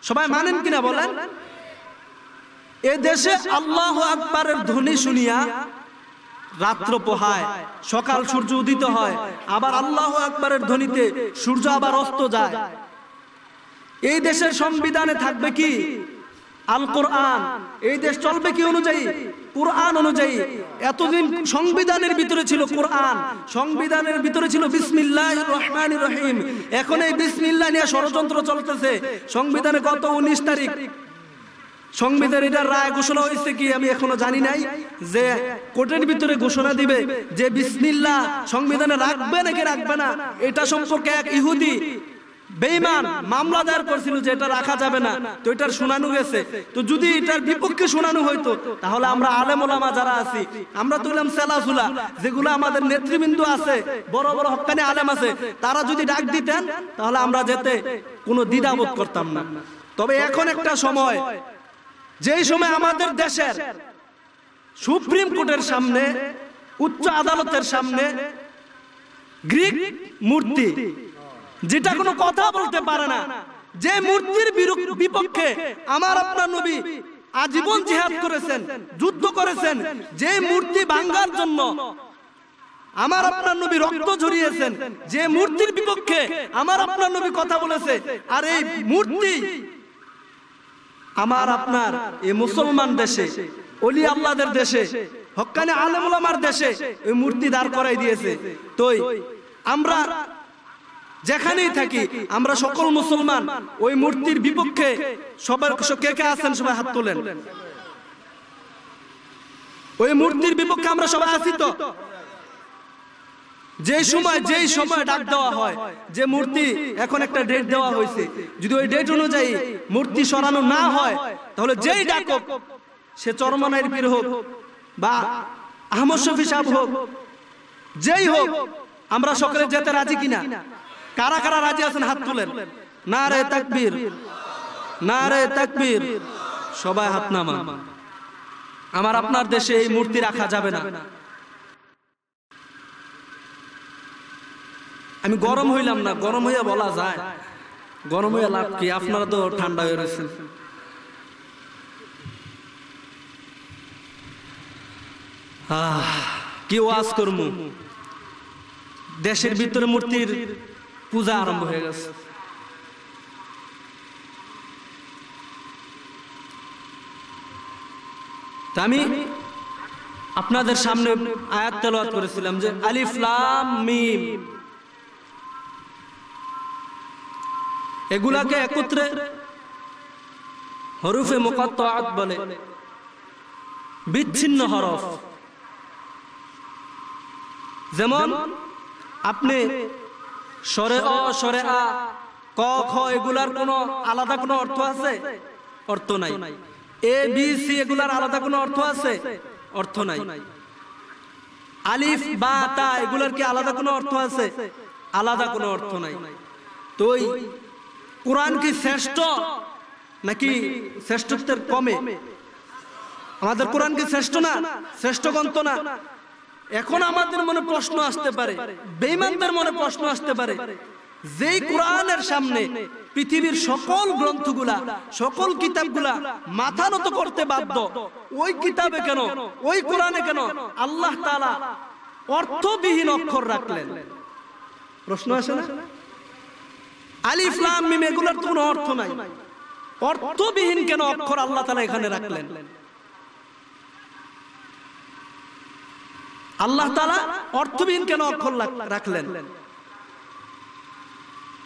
সবাই মানেন কিনা বলেন? এ দেশে আল্লাহু আকবারের ধ্বনি শুনিয়া রাত্র পোহায়, সকাল সূর্য উদিত হয়, আবার আল্লাহু আকবারের ধ্বনিতে সূর্য আবার অস্ত যায়। এই দেশের সংবিধানে থাকবে কি? আল কোরআন। এই দেশ চলবে কি অনুযায়ী? কোরআন অনুযায়ী। এতদিন সংবিধানের ভিতরে ছিল কোরআন, সংবিধানের ভিতরে ছিল বিসমিল্লাহির রহমানির রহিম। এখন এই বিসমিল্লাহ নিয়ে ষড়যন্ত্র চলতেছে। সংবিধানে গত 19 তারিখ সংবিধান এটার রায় ঘোষণা হয়েছে কি আমি এখনো জানি নাই, যে কোর্টের ভিতরে ঘোষণা দিবে যে বিসমিল্লাহ সংবিধানে রাখবে নাকি রাখবে না। এটা সম্পর্কে এক ইহুদি বেঈমান মামলা দায়ের করেছিল যে এটা রাখা যাবে না, তো এটার শুনানো গেছে। তো যদি এটার বিপক্ষে শুনানো হইতো তাহলে আমরা আলেম ওলামা যারা আছি, আমরা তো হলাম সেলাসুলা, যেগুলো আমাদের নেতৃবৃন্দ আছে, বড় বড় হক্কানি আলেম আছে, তারা যদি ডাক দিতেন তাহলে আমরা যেতে কোনো দ্বিধাবোধ করতাম না। তবে এখন একটা সময়, যেই সময় আমাদের দেশের সুপ্রিম কোর্টের সামনে, উচ্চ আদালতের সামনে গ্রিক মূর্তি, যেটা কোনো কথা বলতে পারে না, যে মূর্তির বিপক্ষে আমার আপনার নবী আজীবন জিহাদ করেছেন, যুদ্ধ করেছেন, যে মূর্তি ভাঙার জন্য আমার আপনার নবী রক্ত ঝরিয়েছেন, যে মূর্তির বিপক্ষে আমার আপনার নবী কথা বলেছে, আর এই মূর্তি আমার আপনার এই মুসলমান দেশে, ওলি আল্লাহদের দেশে, হক্কানি আলেম ওলামার দেশে এই মূর্তি দাঁড় করাই দিয়েছে। তো আমরা যেখানেই থাকি, আমরা সকল মুসলমান ওই মূর্তির বিপক্ষে সবার কে কে আছেন সবাই হাত তোলেন। ওই মূর্তির বিপক্ষে আমরা সবাই আছি তো? যেই সময় ডাক দেওয়া হয়, যে মূর্তি এখন একটা ডেট দেওয়া হয়েছে, যদি ওই ডেট অনুযায়ী মূর্তি সরানো না হয় তাহলে যেই ডাকক, সে চরমনাইর পীর হোক বা আহমদ শফি সাহেব হোক, যেই হোক, আমরা সকলে যেতে রাজি কিনা? কারা কারা রাজি আছেন হাত তুলেন। নারে তাকবীর, নারে তাকবীর। সবাই হাত নামান। আমার আপনার দেশে এই মূর্তি রাখা যাবে না। আমি গরম হইলাম না, গরম হইয়া বলা যায়, গরম হইয়া লাভ কি? আপনারা তো ঠান্ডা হয়ে রয়েছেন। কি ওয়াজ করমু, দেশের ভিতরে মূর্তির পূজা আরম্ভ হয়ে গেছে। তা আমি আপনাদের সামনে আয়াত তেলাওয়াত করেছিলাম যে আলিফ লাম মিম, এগুলাকে একত্রে হরফে মুকাত্তাআত বলে, বিচ্ছিন্ন হরফ। যেমন আপনি সরে অ সরে আ ক খ এগুলার কোনো আলাদা কোনো অর্থ আছে? অর্থ নাই। এ বি সি এগুলার আলাদা কোনো অর্থ আছে? অর্থ নাই। আলিফ বা তা এগুলার কি আলাদা কোনো অর্থ আছে? আলাদা কোনো অর্থ নাই। তো কোরআন কি শ্রেষ্ঠ নাকি শ্রেষ্ঠত্বের কমে? আমাদের কোরআন কি শ্রেষ্ঠ না? শ্রেষ্ঠ গ্রন্থ না? এখন আমাদের মনে প্রশ্ন আসতে পারে, বেঈমানদের মনে প্রশ্ন আসতে পারে, যেই কোরআনের সামনে পৃথিবীর সকল গ্রন্থগুলা সকল কিতাবগুলা মাথা নত করতে বাধ্য, ওই কিতাবে কেন, ওই কোরআনে কেন আল্লাহ তাআলা অর্থবিহীন অক্ষর রাখলেন? প্রশ্ন আসে না? আলিফ লাম মিম এগুলোর তো কোনো অর্থ নাই, অর্থবিহীন কেন অক্ষর আল্লাহ তাআলা এখানে রাখলেন? আল্লাহ তাআলা অর্থবিহীন কেন অক্ষর রাখলেন?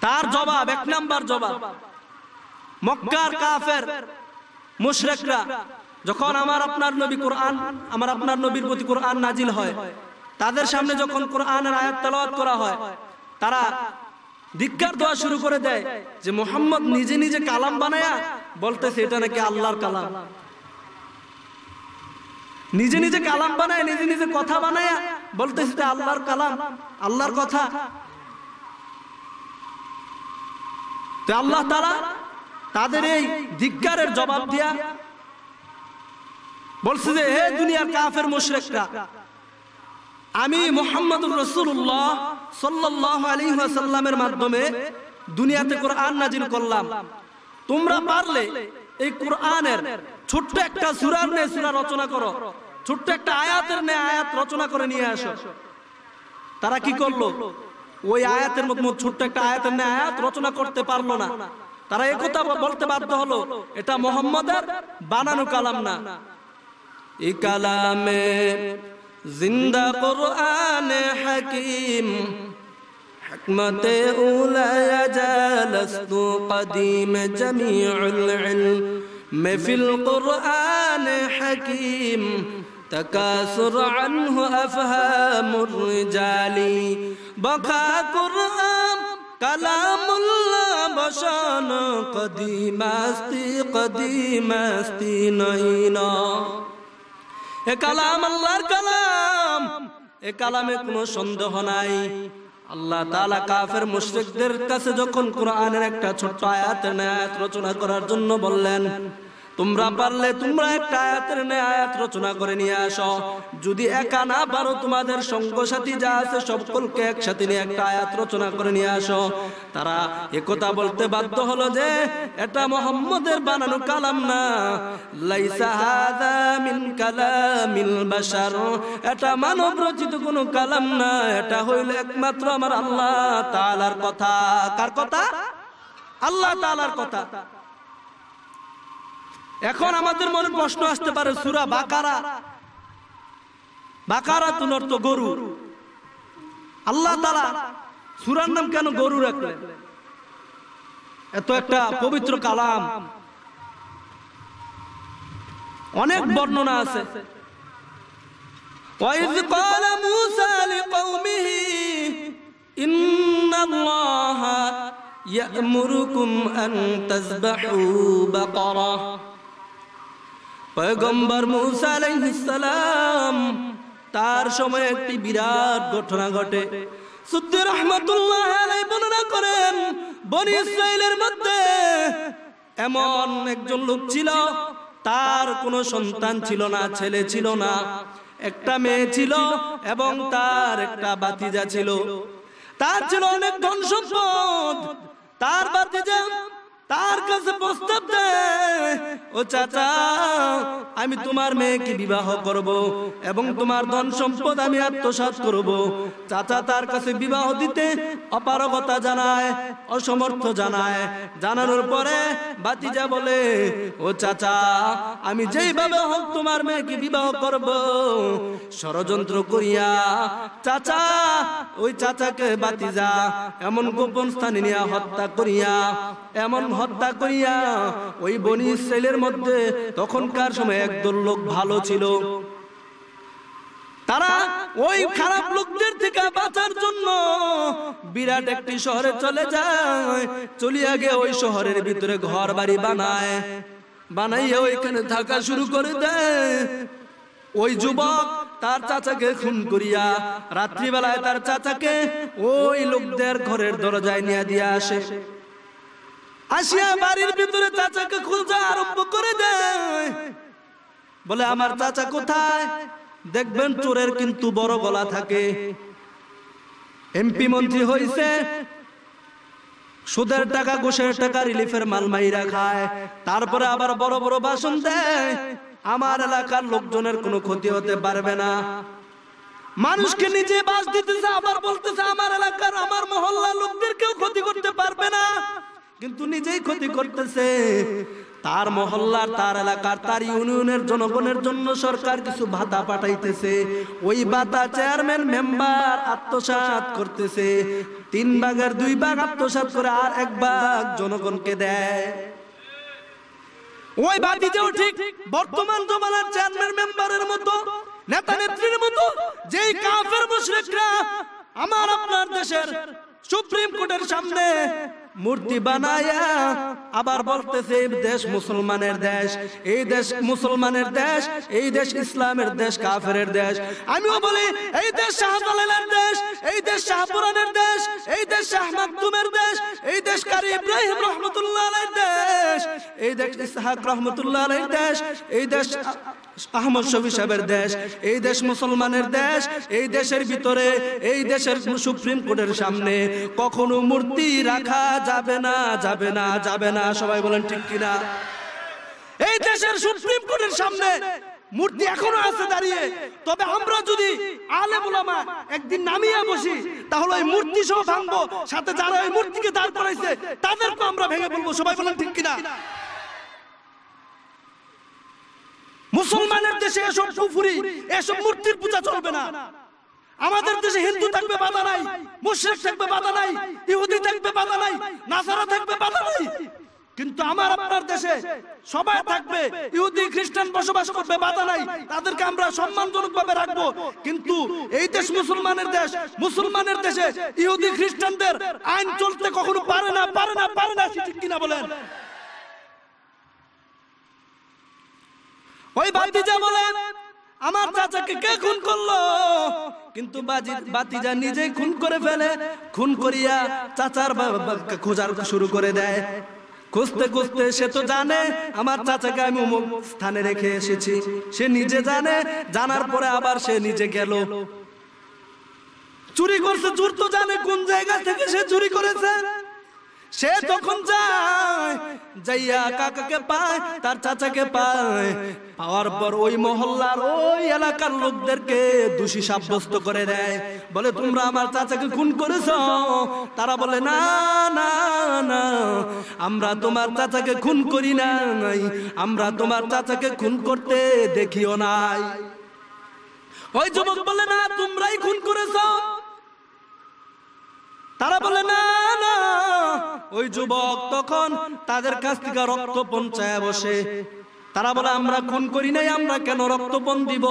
তার জবাব, এক নাম্বার জবাব, মক্কার কাফের মুশরিকরা যখন আমার আপনার নবী কোরআন, আমার আপনার নবীর প্রতি কোরআন নাজিল হয়, তাদের সামনে যখন কোরআনের আয়াত তেলাওয়াত করা হয়, তারা ধিক্কার দেওয়া শুরু করে দেয় যে মুহাম্মদ নিজে নিজে কালাম বানায়া বলতেছে এটা নাকি আল্লাহর কালাম। নিজে নিজে কালাম বানায়, নিজে নিজে কথা বানায়া বলতেছে এটা আল্লাহর কালাম, আল্লাহর কথা। তো আল্লাহ তাআলা তাদের এই ধিক্কারের জবাব দিয়া বলছে যে হে দুনিয়ার কাফের মুশরিকরা, আমি মুহাম্মদুর রাসূলুল্লাহ সাল্লাল্লাহু আলাইহি ওয়াসাল্লামের মাধ্যমে দুনিয়াতে কোরআন নাজিল করলাম। তোমরা পারলে এই কোরআনের ছোট্ট একটা সূরার নে সূরা রচনা করো, ছোট্ট একটা আয়াতের নে আয়াত রচনা করে নিয়ে আসো। তারা কি করলো? ওই আয়াতের মধ্যে ছোট্ট একটা আয়াতের নে আয়াত রচনা করতে পারলো না। তারা একথা বলতে বাধ্য হলো এটা মুহাম্মদের বানানো কালাম না, এই কালামে জিন্দা কুরআন হাকিম হিকমতে উলায়া জালস্তু কদিম জামিউল ইলম ফিল কুরআন হাকিম تكاثر عنه أفهام الرجال بقى قرآن كلام الله بشان قديم استي نينا এ কালাম আল্লাহর কালাম, এ কালামে কোনো সন্দেহ নাই। আল্লাহ তাআলা কাফের মুশরিকদের কাছে যখন কোরআনের একটা ছোট্ট আয়াতের আয়াত রচনা করার জন্য বললেন, তোমরা পারলে তোমরা একটা আয়াতের আয়াত রচনা করে নিয়ে আসো, যদি একা না পারো তোমাদের সঙ্গ সাথী যা আছে সকলকে একসাথে নিয়ে একটা আয়াত রচনা করে নিয়ে আসো। তারা একথা বলতে বাধ্য হলো যে এটা মুহাম্মদের বানানো কালাম না, লাইসা হাযা মিন কালামিল বাশার, এটা মানব রচিত কোনো কালাম না, এটা হইল একমাত্র আমার আল্লাহ তাআলার কথা। কার কথা? আল্লাহ তাআলার কথা। এখন আমাদের মনে প্রশ্ন আসতে পারে, সূরা বাকারা, বাকারাতুন অর্থ গরু, আল্লাহ তাআলা সূরার নাম কেন গরু রাখলেন? এত একটা পবিত্র কালাম, অনেক বর্ণনা আছে। ওয়াইয ক্বালা মূসা লিকওমিহি ইন্নাল্লাহা ইয়া'মুরুকুম আন তাযবাহু বাকারা। পয়গম্বর মূসা আলাইহিস সালাম তার সময় একটি বিরাট ঘটনা ঘটে। সুদ্দি রাহমাতুল্লাহ আলাইহি বর্ণনা করেন, বনি ইসরাইলের মধ্যে এমন একজন লোক ছিল, তার কোনো সন্তান ছিল না, ছেলে ছিল না, একটা মেয়ে ছিল এবং তার একটা ভাতিজা ছিল। তার ছিল অনেক ধন সম্পদ। তার ভাতিজা তার কাছে প্রস্তাব দেয়, ও চাচা আমি তোমার মেয়েকে বিবাহ করব এবং তোমার ধন সম্পদ আমি আত্মসাৎ করব। চাচা তার কাছে বিবাহ দিতে অপারগতা জানায়, অসমর্থ জানায়। জানানোর পরে ভাতিজা বলে, ও চাচা আমি যেইভাবে হোক তোমার মেয়েকে বিবাহ করব। ষড়যন্ত্র করিয়া চাচা ওই চাচাকে ভাতিজা এমন গোপন স্থানে নিয়ে হত্যা করিয়া, এমন হত্যা করিয়া ওই বনি ইসরাইলের মধ্যে তখনকার সময় একদল লোক ভালো ছিল, তারা ওই খারাপ লোকদের থেকে বাঁচার জন্য বিরাট একটি শহরে চলে যায়। চলিয়া গিয়ে ওই শহরের ভিতরে ঘর বাড়ি বানাইয়া ওইখানে থাকা শুরু করে দেয়। ওই যুবক তার চাচাকে খুন করিয়া রাত্রিবেলায় তার চাচাকে ওই লোকদের ঘরের দরজায় নিয়ে দিয়ে আসে। আসিয়া বাড়ির ভিতরে চাচাকে খোঁজা আরম্ভ করে দেয়। বলে আমার চাচা কোথায়? দেখবেন চোরের কিন্তু বড় গলা থাকে, এমপি মন্ত্রী হইছে, সুদের টাকা ঘুষের টাকা রিলিফের মাল মাইরা খায়, তারপরে আবার বড় বড় ভাষণ দেয় আমার এলাকার লোকজনের কোনো ক্ষতি হতে পারবে না। মানুষকে নিজে বাস দিতেছে, আবার বলতেছে আমার এলাকার আমার মহল্লার লোকদের কেউ ক্ষতি করতে পারবে না, কিন্তু নিজেই ক্ষতি করতেছে। তার মহল্লার, তার এলাকার, তার ইউনিয়নের জনগণের জন্য সরকার কিছু ভাতা পাঠাইতেছে, ওই ভাতা চেয়ারম্যান মেম্বার আত্মসাৎ করতেছে। 3 ভাগের 2 ভাগ আত্মসাৎ করে আর 1 ভাগ জনগণকে দেয়। ওই ভাতিজাও ঠিক বর্তমান জমানার চেয়ারম্যান মেম্বারের মতো, নেতা নেত্রীর মতো, যেই কাফের মুশরিকরা আমার আপনার দেশের সুপ্রিম কোর্টের সামনে মূর্তি বানায়া আবার বলতেছে এই দেশ মুসলমানের দেশ, এই দেশ মুসলমানের দেশ, এই দেশ ইসলামের দেশ, কাফেরের দেশ। আমিও বলি এই দেশ শাহজালালের দেশ, এই দেশ শাহপুরানের দেশ, এই দেশ শাহ মাকদুমের দেশ, এই দেশ কারি ইব্রাহিম রহমতুল্লাহ আলাইহির দেশ, এই দেশ ইসহাক রহমতুল্লাহ আলাইহির দেশ, এই দেশ আহমদ শফি সাহেবের দেশ, এই দেশ মুসলমানের দেশ। এই দেশের ভিতরে, এই দেশের সুপ্রিম কোর্টের সামনে কখনো মূর্তি রাখা যাবে না, যাবে না, যাবে না। সবাই বলেন ঠিক কিনা? এই দেশের সুপ্রিম কোর্টের সামনে মূর্তি এখনো আছে দাঁড়িয়ে। তবে আমরা যদি আলেম উলামা একদিন নামিয়ে বসি, তাহলে ওই মূর্তি সহ ভাঙবো, সাথে যারা ওই মূর্তিকে দাঁড় করাইছে তাদেরকে আমরা ভেঙে বলবো। সবাই বলেন ঠিক কিনা? মুসলমানের দেশে এসব কুফরি, এসব মূর্তির পূজা চলবে না। আমাদের দেশে হিন্দু থাকবে বাধা নাই, মুশরিক থাকবে বাধা নাই, ইহুদি থাকবে বাধা নাই, নাসারা থাকবে বাধা নাই, কিন্তু আমার আপনার দেশে সবাই থাকবে, ইহুদি খ্রিস্টান বসবাস করবে বাধা নাই, তাদেরকে আমরা সম্মানজনকভাবে রাখবো। কিন্তু এই দেশ মুসলমানের দেশ, মুসলমানের দেশে ইহুদি খ্রিস্টানদের আইন চলতে কখনো পারে না, পারে না, পারে না। ঠিক কিনা বলেন? ওই ভাতিজা বলেন আমার চাচাকে কে খুন করলো? কিন্তু ভাতিজা নিজেই খুন করে ফেলে। খুন করিয়া চাচার খোঁজার শুরু করে দেয়। খুঁজতে খুঁজতে সে তো জানে আমার চাচাকে আমি অমুক স্থানে রেখে এসেছি, সে নিজে জানে। জানার পরে আবার সে নিজে গেল, চুরি করছে। চোর তো জানে কোন জায়গা থেকে সে চুরি করেছে। সে তখন যায়, যাইয়া কাকাকে পায়, তার চাচাকে পায়। পাওয়ার পর ওই মহল্লার, ওই এলাকার লোকদেরকে দোষী সাব্যস্ত করে দেয়। বলে তোমরা আমার চাচাকে খুন করেছো। তারা বলে না না না, আমরা তোমার চাচাকে খুন করি নাই, আমরা তোমার চাচাকে খুন করতে দেখিও নাই। ওই যুবক বলে না, তোমরাই খুন করেছো। তারা বলে না না। ওই যুবক তখন তাদের কাছ থেকে রক্তপণ চায় বসে। তারা বলে আমরা খুন করি নাই, আমরা কেন রক্তপণ দিব?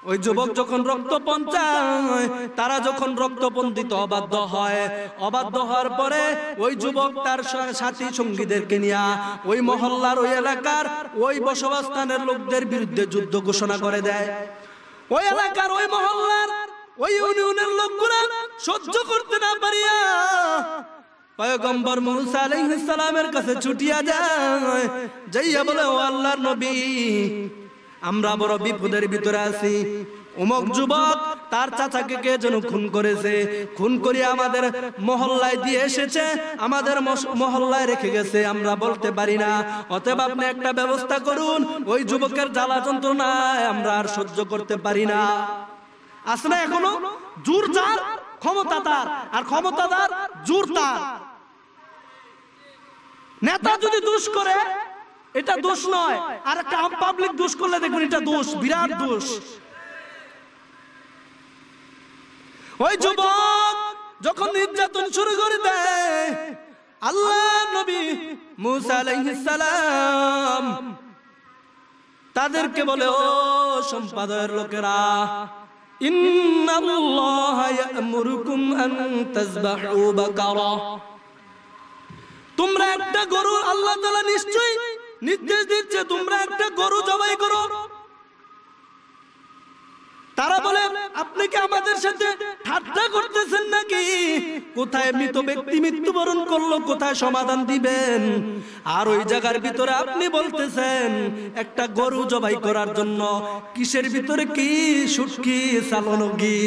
ওই যুবক যখন রক্তপণ চায়, তারা যখন রক্তপণ দিতে অবাধ্য হয়, অবাধ্য হওয়ার পরে ওই যুবক তার সাথী সঙ্গীদেরকে নিয়ে ওই মহল্লার, ওই এলাকার, ওই বসবাসস্থানের লোকদের বিরুদ্ধে যুদ্ধ ঘোষণা করে দেয়। ওই এলাকার, ওই মহল্লার, ওই ইউনিয়নের লোকগুলা সহ্য করতে না পারিয়া পয়গম্বর মুসা আলাইহিস সালামের কাছে ছুটিয়া যায়। যাইয়া বলে, ও আল্লাহর নবী, আমরা বড় বিপদের ভিতরে আছি। অমুক যুবক তার চাচাকে কে যেন খুন করেছে, খুন করে আমাদের মহল্লায় দিয়ে এসেছে, আমাদের মহল্লায় রেখে গেছে, আমরা বলতে পারি না। অতএব আপনি একটা ব্যবস্থা করুন, ওই যুবকের জ্বালা যন্ত্রণায় আমরা আর সহ্য করতে পারি না। আছে না এখনো? জোর যার ক্ষমতা তার, আর ক্ষমতা তার জোর তার। নেতা যদি দোষ করে এটা দোষ নয়, আর একটা আম পাবলিক দোষ করলে দেখুন এটা দোষ, বিরাট দোষ। ওই যুবক যখন নির্যাতন শুরু করে দেয়, আল্লাহ নবী মুসা আলাইহিস সালাম তাদেরকে বলে, ও সম্পাদকের লোকেরা, ইন্নাল্লাহা ইয়া'মুরুকুম আন তাযবাহু বাকারা, তোমরা একটা গরু, আল্লাহ তাআলা নিশ্চয়ই নির্দেশ দিচ্ছে তোমরা একটা গরু জবাই করো। তারা বলে, আপনি কি আমাদের সাথে ঠাট্টা করতেছেন নাকি? কোথায় মৃত ব্যক্তি মৃত্যুবরণ করলো, কোথায় সমাধান দিবেন? আর ওই জায়গার ভিতরে আপনি বলতেছেন একটা গরু জবাই করার জন্য, কিসের ভিতরে কি সুটকি চালনগি?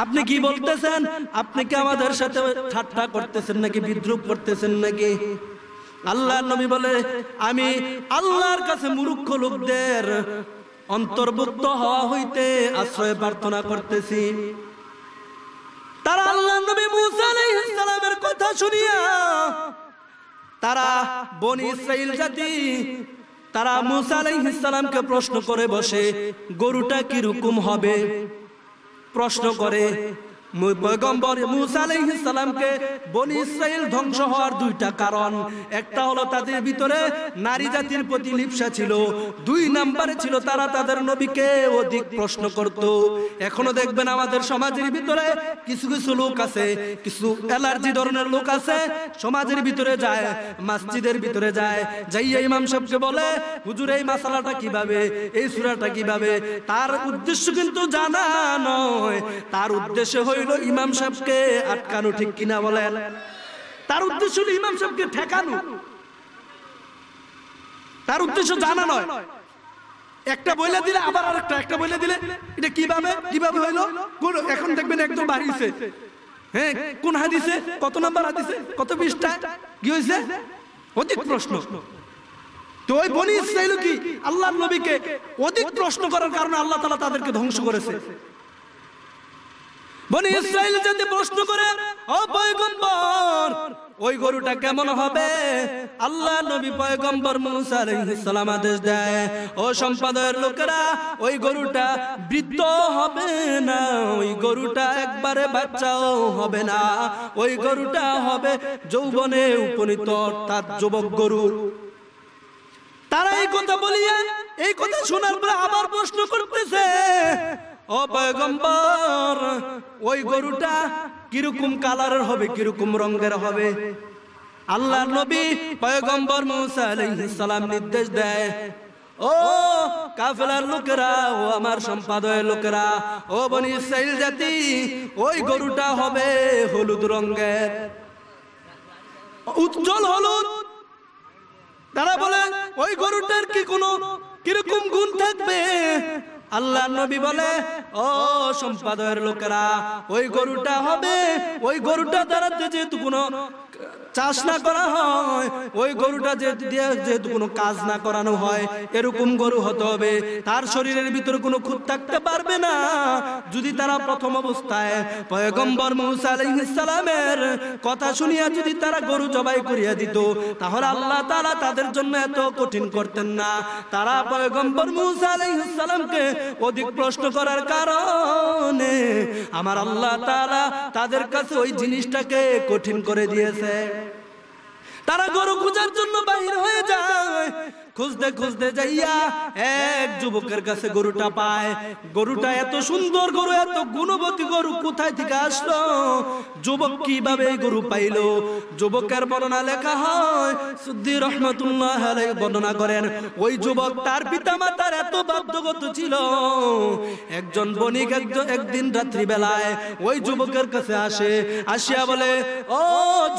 আপনি কি বলতেছেন? আপনি কি আমাদের সাথে ঠাট্টা করতেছেন নাকি, বিদ্রুপ করতেছেন নাকি? আল্লাহর নবী বলে, আমি আল্লাহর কাছে মূর্খ লোকদের অন্তর্ভুক্ত হওয়া হইতে আশ্রয় প্রার্থনা করতেছি। তারা আল্লাহর নবী মুসা আলাইহিস সালামের কথা শুনিয়া, তারা বনি ইসরাইল জাতি, তারা মুসা আলাইহিস সালামকে প্রশ্ন করে বসে, গরুটা কি রকম হবে? প্রশ্ন করে। পয়গম্বর মুসা আলাইহিস সালামকে বনি ইসরাইল ধ্বংস হওয়ার দুইটা কারণ, একটা হলো তাদের ভিতরে নারী জাতির প্রতি লিপ্সা ছিল, দুই নম্বরে ছিল তারা তাদের নবীকে অধিক প্রশ্ন করত। এখনো দেখবেন আমাদের সমাজের ভিতরে কিছু কিছু লোক আছে, কিছু অ্যালার্জি ধরনের লোক আছে, সমাজের ভিতরে যায়, মসজিদের ভিতরে যায়, যাইয়া ইমাম সাহেবকে বলে, হুজুর এই মাসালাটা কিভাবে, এই সূরাটা কিভাবে। তার উদ্দেশ্য কিন্তু জানা নয়, তার উদ্দেশ্য হইল ইমাম সাহেবকে আটকানো। ঠিক কিনা বলেন? তার উদ্দেশ্য হলো ইমাম সাহেবকে ঠেকানো, তার উদ্দেশ্য জানা নয়। একটা বইলা দিলে আবার আরেকটা, একটা বইলা দিলে এটা কিভাবে কিভাবে হইলো। এখন দেখবেন একদম বাড়িছে, হ্যাঁ কোন হাদিসে, কত নাম্বার হাদিসে, কত পৃষ্ঠা, কি হয়েছে, অধিক প্রশ্ন। তো ওই বনি ইসরাইল কি আল্লাহর নবীকে অধিক প্রশ্ন করার কারণে আল্লাহ তাআলা তাদেরকে ধ্বংস করেছে। বনি ইসরাইল যদি প্রশ্ন করে, ও পয়গম্বর ওই গরুটা কেমন হবে? আল্লাহ নবী পয়গম্বর মুসা আলাইহিস সালাম আদেশ দেয়, ও সম্পাদকের লোকেরা, ওই গরুটা বৃদ্ধ হবে না, ওই গরুটা একবারে বাচ্চাও হবে না, ওই গরুটা হবে যৌবনে উপনীত, অর্থাৎ যুবক গরু। তারা এই কথা বলিয়া, এই কথা শোনার পরে আবার প্রশ্ন করতেছে, ও পয়গম্বর ওই গরুটা কিরকম কালারের হবে, কিরকম রঙের হবে? আল্লাহর নবী পয়গম্বর মুসা আলাইহিস সালাম নির্দেশ দেয়, ও কাফেলার লোকেরা, ও আমার সম্পাদকের লোকেরা, ও বনি ইসরাইল জাতি, ওই গরুটা হবে হলুদ রঙের, উজ্জ্বল হলুদ। তারা বলে, ওই গরুটার কি কোনো কিরকম গুণ থাকবে? আল্লাহর নবী বলে, ও সম্পাদকের লোকেরা, ওই গরুটা হবে, ওই গরুটা দ্বারা যেহেতু কোনো চাষ না করা হয়, ওই গরুটা যেহেতু কোনো কাজ না করানো হয়, এরকম গরু হতে হবে। তার শরীরের ভিতরে কোনো খুঁত থাকতে পারবে না। যদি তারা প্রথম অবস্থায় পয়গম্বর মুসা আলাইহিস সালামের কথা শুনিয়া যদি তারা গরু জবাই করিয়া দিত, তাহলে আল্লাহ তাআলা তাদের জন্য এত কঠিন করতেন না। তারা পয়গম্বর মুসা আলাইহিস সালামকে অধিক প্রশ্ন করার কারণে আমার আল্লাহ তাআলা তাদের কাছে ওই জিনিসটাকে কঠিন করে দিয়েছে। তারা গরু খোঁজার জন্য বাহির হয়ে যায়, খুঁজতে খুঁজতে যাইয়া এক যুবকের কাছে গরুটা পায়। গরুটা এত সুন্দর গরু, এত গুণবতী গরু কোথায় থেকে আসলো? যুবক কিভাবে এই গরু পাইলো? যুবকের বর্ণনা লেখা হয়, সুদ্দি রহমাতুল্লাহ আলাইহি বর্ণনা করেন, ওই যুবক তার পিতামাতার এত বাধ্যগত ছিল। একজন বণিক একদিন রাত্রি বেলায় ওই যুবকের কাছে আসে, আসিয়া বলে, ও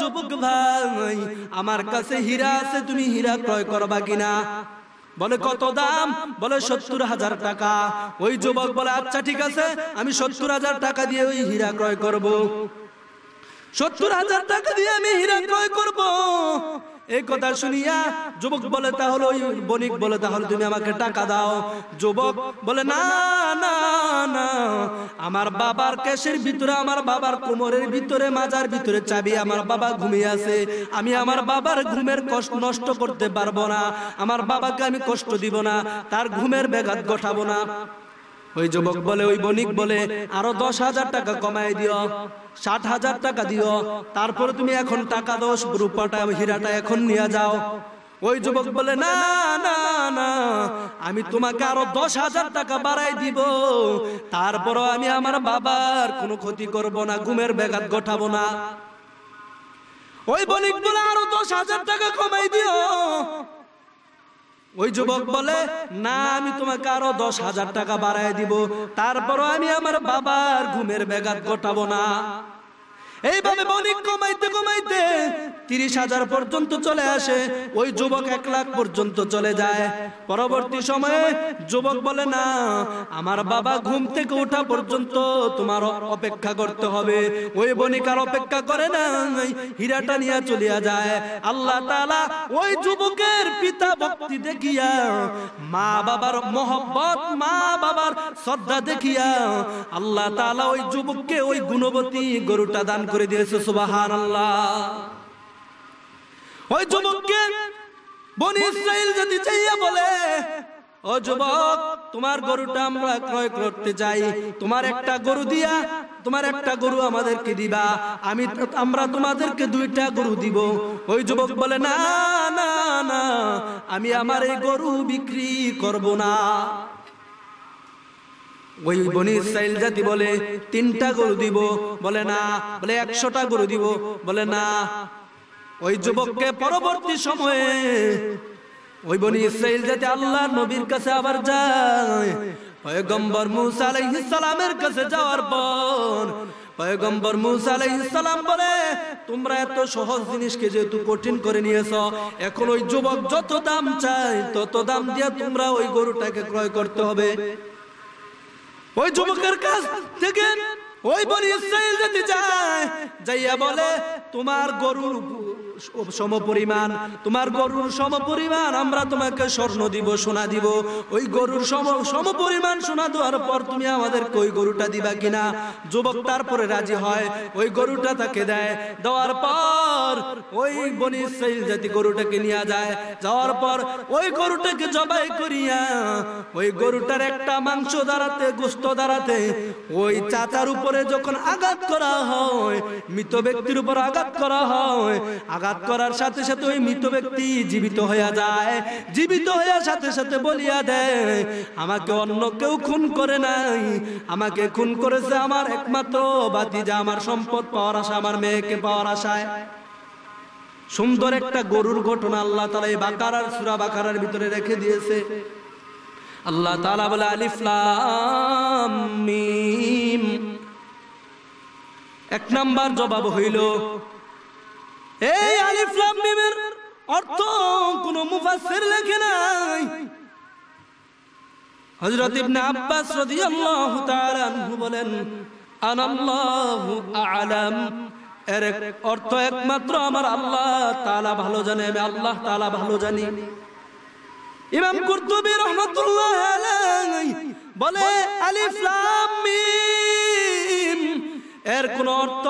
যুবক ভাই, আমার কাছে হীরা আছে, তুমি হীরা ক্রয় করবা কিনা? বলে কত দাম? বলে 70,000 টাকা। ওই যুবক বলে আচ্ছা ঠিক আছে, আমি 70,000 টাকা দিয়ে ওই হীরা ক্রয় করব। 70,000 টাকা দিয়ে আমি হীরা ক্রয় করব। এই কথা শুনিয়া যুবক বলে তাহলে ওই বণিক বলে তাহলে তুমি আমাকে টাকা দাও। যুবক বলে না না না, আমার বাবার কেশের ভিতরে, আমার বাবার কোমরের ভিতরে, মাজার ভিতরে চাবি, আমার বাবা ঘুমিয়ে আছে, আমি আমার বাবার ঘুমের কষ্ট নষ্ট করতে পারবো না, আমার বাবাকে আমি কষ্ট দিব না, তার ঘুমের ব্যাঘাত ঘটাবো না। ওই যুবক বলে, ওই বণিক বলে আরো 10,000 টাকা কমাই দিও, 60,000 টাকা দিও, তারপরে তুমি এখন টাকা দাও, রূপাটা হীরাটা এখন নিয়ে যাও। ওই যুবক বলে না না না, আমি তোমাকে আরো 10,000 টাকা বাড়াই দিব, তারপরও আমি আমার বাবার কোনো ক্ষতি করব না, ঘুমের ব্যাঘাত ঘটাবো না। ওই বণিক বলে আরো 10,000 টাকা কমাই দিও। ওই যুবক বলে না, আমি তোমাকে আরো 10,000 টাকা বাড়াই দিব, তারপরও আমি আমার বাবার ঘুমের ব্যাঘাত ঘটাবো না। এইভাবে বণিক কমাইতে কমাইতে 30,000 পর্যন্ত চলে আসে। ওই যুবক 1 লাখ পর্যন্ত চলে যায়। পরবর্তী সময়ে যুবক বলে না, আমার বাবা ঘুম থেকে ওঠা পর্যন্ত তোমার অপেক্ষা করতে হবে। ওই বণিক আর অপেক্ষা করে না, হীরাটা নিয়ে চলিয়া যায়। আল্লাহ তাআলা ওই যুবকের পিতা ভক্তি দেখিয়া, মা বাবার মহব্বত, মা বাবার শ্রদ্ধা দেখিয়া আল্লাহ তাআলা ওই যুবককে ওই গুণবতী গরুটা দান করে দিয়েছে। সুবহানাল্লাহ। ওই যুবককে বনি ইসরাইল যদি চাইয়া বলে, ও যুবক তোমার গরুটা আমরা ক্রয় করতে চাই, তোমার একটা গরু দিয়া, তোমার একটা গরু আমাদেরকে দিবা, আমরা তোমাদেরকে 2টা গরু দিব। ওই যুবক বলে না না না, আমি আমার এই গরু বিক্রি করব না। ওই বনি ইসরাইল জাতি বলে 3টা গরু দিব, বলে না। বলে 100টা গরু দিব, বলে না। ওই যুবককে পরবর্তী সময়ে ওই বনি ইসরাইল জাতি আল্লাহর নবীর কাছে আবার যায়। পয়গম্বর মুসা আলাইহিস সালামের কাছে যাওয়ার পর পয়গম্বর মুসা আলাইহিস সালাম বলে, তোমরা এত সহজ জিনিসকে যেহেতু কঠিন করে নিয়েছো, এখন ওই যুবক যত দাম চায় তত দাম দিয়ে তোমরা ওই গরুটাকে ক্রয় করতে হবে। ওই যুবকের কাছ থেকে ওই বনি ইসরাইল জাতি যায়, যাইয়া বলে তোমার গরুর সমপরিমাণ, তোমার গরুর সমপরিমাণ আমরা তোমাকে স্বর্ণ দিব, সোনা দিব। ওই গরুর সমপরিমাণ সোনা দেওয়ার পর তুমি আমাদেরকে ওই গরুটা দিবা কিনা? যুবক তারপরে রাজি হয়, ওই গরুটা তাকে দেয়। দেওয়ার পর ওই বনি ইসরাইল জাতি গরুটাকে নিয়ে যায়। যাওয়ার পর ওই গরুটাকে জবাই করিয়া ওই গরুটার একটা মাংস দাঁড়াতে, গোস্ত দাঁড়াতে ওই চাচার উপরে যখন আঘাত করা হয়, মৃত ব্যক্তির উপর আঘাত করা হয়, আঘাত করার সাথে সাথে ওই মৃত ব্যক্তি জীবিত হয়ে যায়। জীবিত হয়ে সাথে সাথে বলিয়া দেয়, আমাকে অন্য কেউ খুন করে নাই, আমাকে খুন করেছে আমার একমাত্র ভাতিজা, আমার সম্পদ পাওয়ার আশা, আমার মেয়েকে পাওয়ার আশায়। সুন্দর একটা গরুর ঘটনা আল্লাহ তাআলা এই বাকারার, সূরা বাকারার ভিতরে রেখে দিয়েছে। আল্লাহ তাআলা বলে আলিফ লাম মিম। 1 নাম্বার জবাব হইল, এই আলিফ লাম মিমের অর্থ কোন মুফাসসির লেখে নাই। হযরত ইবনে আব্বাস রাদিয়াল্লাহু তাআলা আনহু বলেন, আনাল্লাহু আ'লাম, এর অর্থ একমাত্র আমার আল্লাহ তাআলা ভালো জানে, আমি আল্লাহ তাআলা ভালো জানি। ইমাম কুরতুবী রাহমাতুল্লাহ আলাইহি বলে আলিফ লাম মিম এর কোন অর্থ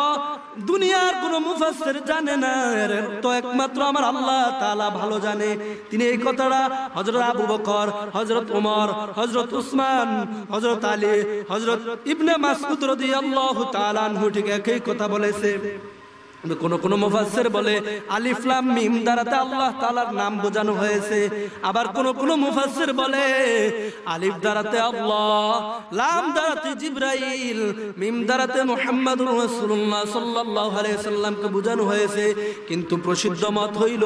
দুনিয়ার কোন মুফাসসির জানে না, এর অর্থ একমাত্র আমার আল্লাহ তাআলা ভালো জানে। তিনি এই কথাটা হযরত আবু বকর, হযরত ওমর, হযরত উসমান, হযরত আলী, হযরত ইবনে মাসউদ রাদিয়াল্লাহু তাআলা আনহু ঠিক একই কথা বলেছে। কোন কোন মুফাসসির বলে আলিফ লাম মিম দ্বারাতে আল্লাহ তাআলার নাম বোঝানো হয়েছে। আবার কোন কোন মুফাসসির বলে আলিফ দ্বারাতে আল্লাহ, লাম দ্বারাতে জিবরাইল, মিম দ্বারাতে মুহাম্মদুর রাসূলুল্লাহ সাল্লাল্লাহু আলাইহি সাল্লামকে বোঝানো হয়েছে। কিন্তু প্রসিদ্ধ মত হইল,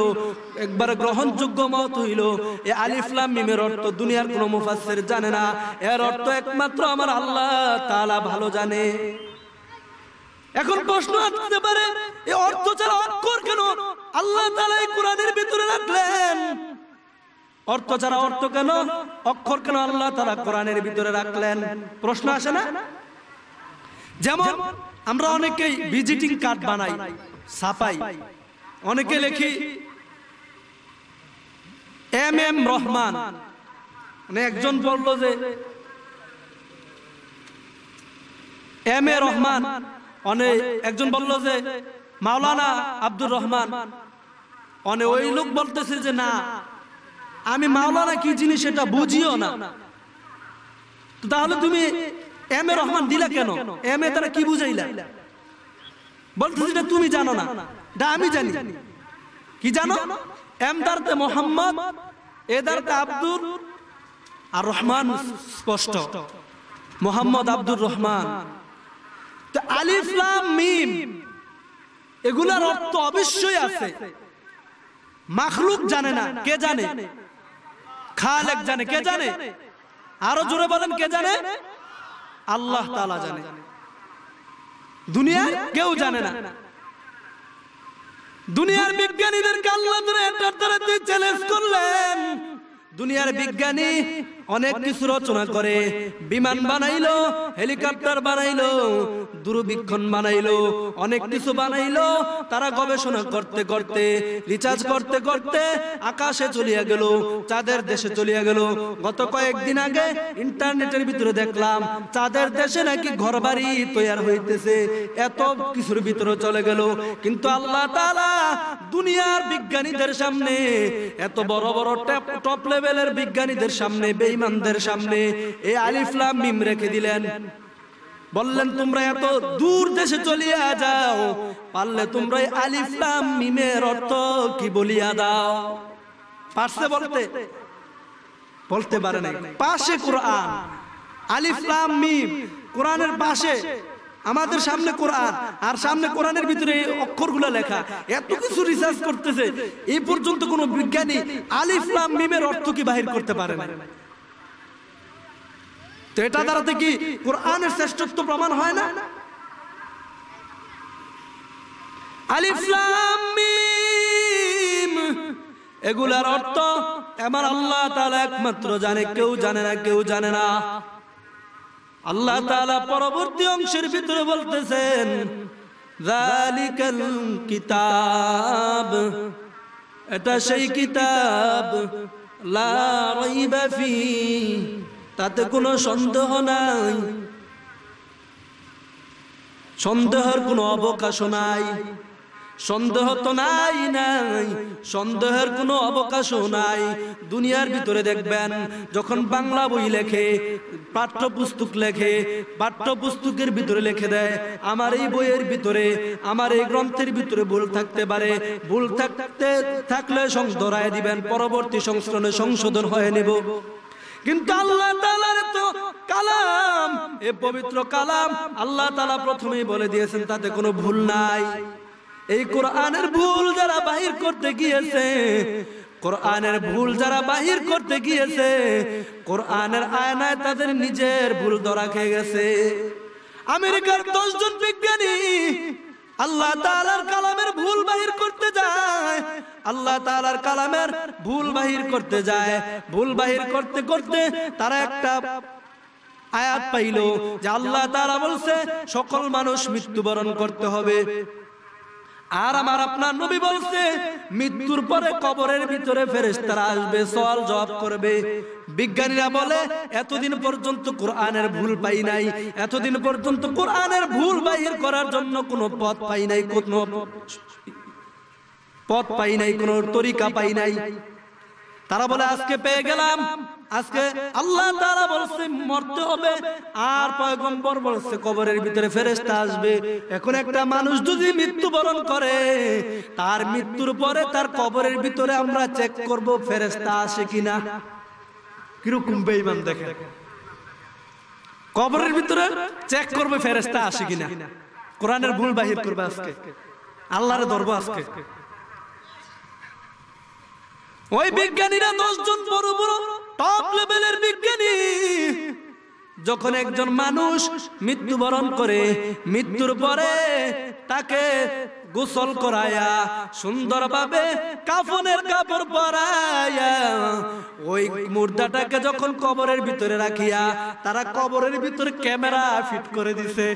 একবার গ্রহণযোগ্য মত হইল, এই আলিফ লাম মিমের অর্থ দুনিয়ার কোন মুফাসসির জানে না, এর অর্থ একমাত্র আমার আল্লাহ তাআলা ভালো জানে। এখন প্রশ্ন আসতে পারে, এই অর্থ ছাড়া অক্ষর কেন আল্লাহ তাআলা এই কোরআনের ভিতরে রাখলেন? অর্থ ছাড়া অর্থ কেন, অক্ষর কেন আল্লাহ তাআলা কোরআনের ভিতরে রাখলেন? প্রশ্ন আসে না? যেমন আমরা অনেকেই ভিজিটিং কার্ড বানাই, ছাপাই, অনেকে লেখি এম রহমান, মানে একজন বললো যে এম এ রহমান, একজন বললো যে মাওলানা আব্দুর রহমান, ওই লোক বলতেছে যে না, আমি মাওলানা কি জিনিস এটা বুঝিও না। তাহলে তুমি এম এ রহমান দিলা কেন? এম এ তারা কি বুঝাইলা? বলতেছি এটা তুমি জানো না, এটা আমি জানি। কি জানো? এম দারতে মোহাম্মদ, এ দারতে আব্দুর, আর রহমান স্পষ্ট, মোহাম্মদ আব্দুর রহমান। তো আলিফ লাম মিম এগুলার অর্থ অবশ্যই আছে, মাখলুক জানে না। কে জানে? খালেক জানে। কে জানে? আরো জোরে বলেন, কে জানে? আল্লাহ তাআলা জানে, দুনিয়া কেউ জানে না। দুনিয়ার বিজ্ঞানীদেরকে আল্লাহ এটার দ্বারা চ্যালেঞ্জ করলেন। দুনিয়ার বিজ্ঞানী অনেক কিছু রচনা করে, বিমান বানাইলো, হেলিকপ্টার বানাইলো, দূরবীক্ষণ বানাইলো, অনেক কিছু বানাইলো। তারা গবেষণা করতে করতে, রিসার্চ করতে করতে আকাশে চলিয়া গেল, চাঁদের দেশে চলিয়া গেল। গত কয়েকদিন আগে ইন্টারনেটের ভিতরে দেখলাম চাঁদের দেশে নাকি ঘরবাড়ি তৈরি হইতেছে। এত কিছুর ভিতরে চলে গেল, কিন্তু আল্লাহ তাআলা দুনিয়ার বিজ্ঞানীদের সামনে, এত বড় বড় টপ লেভেলের বিজ্ঞানীদের সামনে, বেঈমানদের সামনে এই আলিফ লাম মিম রেখে দিলেন। বললেন তোমরা এত দূর দেশে চলিয়া যাও, পারলে তোমরা এই আলিফ লাম মিমের অর্থ কি বলিয়া দাও। পারছে বলতে? বলতে পারে নাই। পাশে কোরআন, আলিফ লাম মিম, কোরআনের পাশে আমাদের সামনে কোরআন, আর সামনে কোরআনের ভিতরে অক্ষরগুলো লেখা। এত কিছু রিসার্চ করতেছে, এই পর্যন্ত কোন বিজ্ঞানী আলিফ লাম মিমের অর্থ কি বাহির করতে পারে না। তো এটা দ্বারাতে কি কোরআনের শ্রেষ্ঠত্ব প্রমাণ হয় না? আলিফ লাম মিম এগুলার অর্থ আমার আল্লাহ তাআলা একমাত্র জানে, কেউ জানে না, কেউ জানে না। আল্লাহ তাআলা পরবর্তী অংশের ভিতরে বলতেছেন যালিকাল কিতাব, এটা সেই কিতাব, লা রাইবা ফি, তাতে কোনো সন্দেহ নাই, সন্দেহের কোনো অবকাশ নাই। সন্দেহ তো নাই, সন্দেহের কোনো অবকাশও নাই। দুনিয়ার ভিতরে দেখবেন যখন বাংলা বই লেখে, পাঠ্যপুস্তক লেখে, পাঠ্যপুস্তকের ভিতরে লিখে দেয় আমার এই বইয়ের ভিতরে, আমার এই গ্রন্থের ভিতরে ভুল থাকতে পারে, ভুল থাকলে সংশোধন দিবেন, পরবর্তী সংস্করণে সংশোধন হয়ে নেব। কিন্তু আল্লাহ তাআলার তো কালাম, এই পবিত্র কালাম আল্লাহ তাআলা প্রথমেই বলে দিয়েছেন তাতে কোনো ভুল নাই। এই কোরআনের ভুল যারা বাহির করতে গিয়েছে, কোরআনের ভুল যারা বাহির করতে গিয়েছে, কোরআনের আয়নায় তাদের নিজের ভুল ধরা খেয়ে গেছে। আমেরিকার 10 জন বিজ্ঞানী আল্লাহ তাআলার কালামের ভুল বাহির করতে যায়, আল্লাহ তাআলার কালামের ভুল বাহির করতে যায়। ভুল বাহির করতে করতে তারা একটা আয়াত পাইলো যে আল্লাহ তাআলা বলছে সকল মানুষ মৃত্যুবরণ করতে হবে। আর আমার আপনার নবী বলছে মৃত্যুর পরে কবরের ভিতরে ফেরেশতারা আসবে, সওয়াল জবাব করবে। বিজ্ঞানীরা বলে এতদিন পর্যন্ত কোরআনের ভুল পাই নাই, এতদিন পর্যন্ত কোরআনের ভুল বাহির করার জন্য কোনো পথ পাই নাই, কোনো পথ পাই নাই, কোনো তরিকা পাই নাই। তারা বলে আজকে পেয়ে গেলাম, আজকে আল্লাহ তাআলা বলছে মরতে হবে, আর পয়গম্বর বলছে কবরের ভিতরে ফেরেশতা আসবে। এখন একটা মানুষ যদি মৃত্যুবরণ করে, তার মৃত্যুর পরে তার কবরের ভিতরে আমরা চেক করব ফেরেশতা আসে কিনা। কিরকম বেঈমান দেখেন, কবরের ভিতরে চেক করবে ফেরেশতা আসে কিনা, কোরআনের ভুল বাহির করবে আজকে, আল্লাহরে ধরবো আজকে। ওই বিজ্ঞানীরা 10 জন বড় বড় টপ লেভেলের বিজ্ঞানী, যখন একজন মানুষ মৃত্যুবরণ করে, মৃত্যুর পরে তাকে গোসল করায়া সুন্দরভাবে কাফনের কাপড় পরায়া ওই মুর্দাটাকে যখন কবরের ভিতরে রাখিয়া তারা কবরের ভিতরে ক্যামেরা ফিট করে দিছে।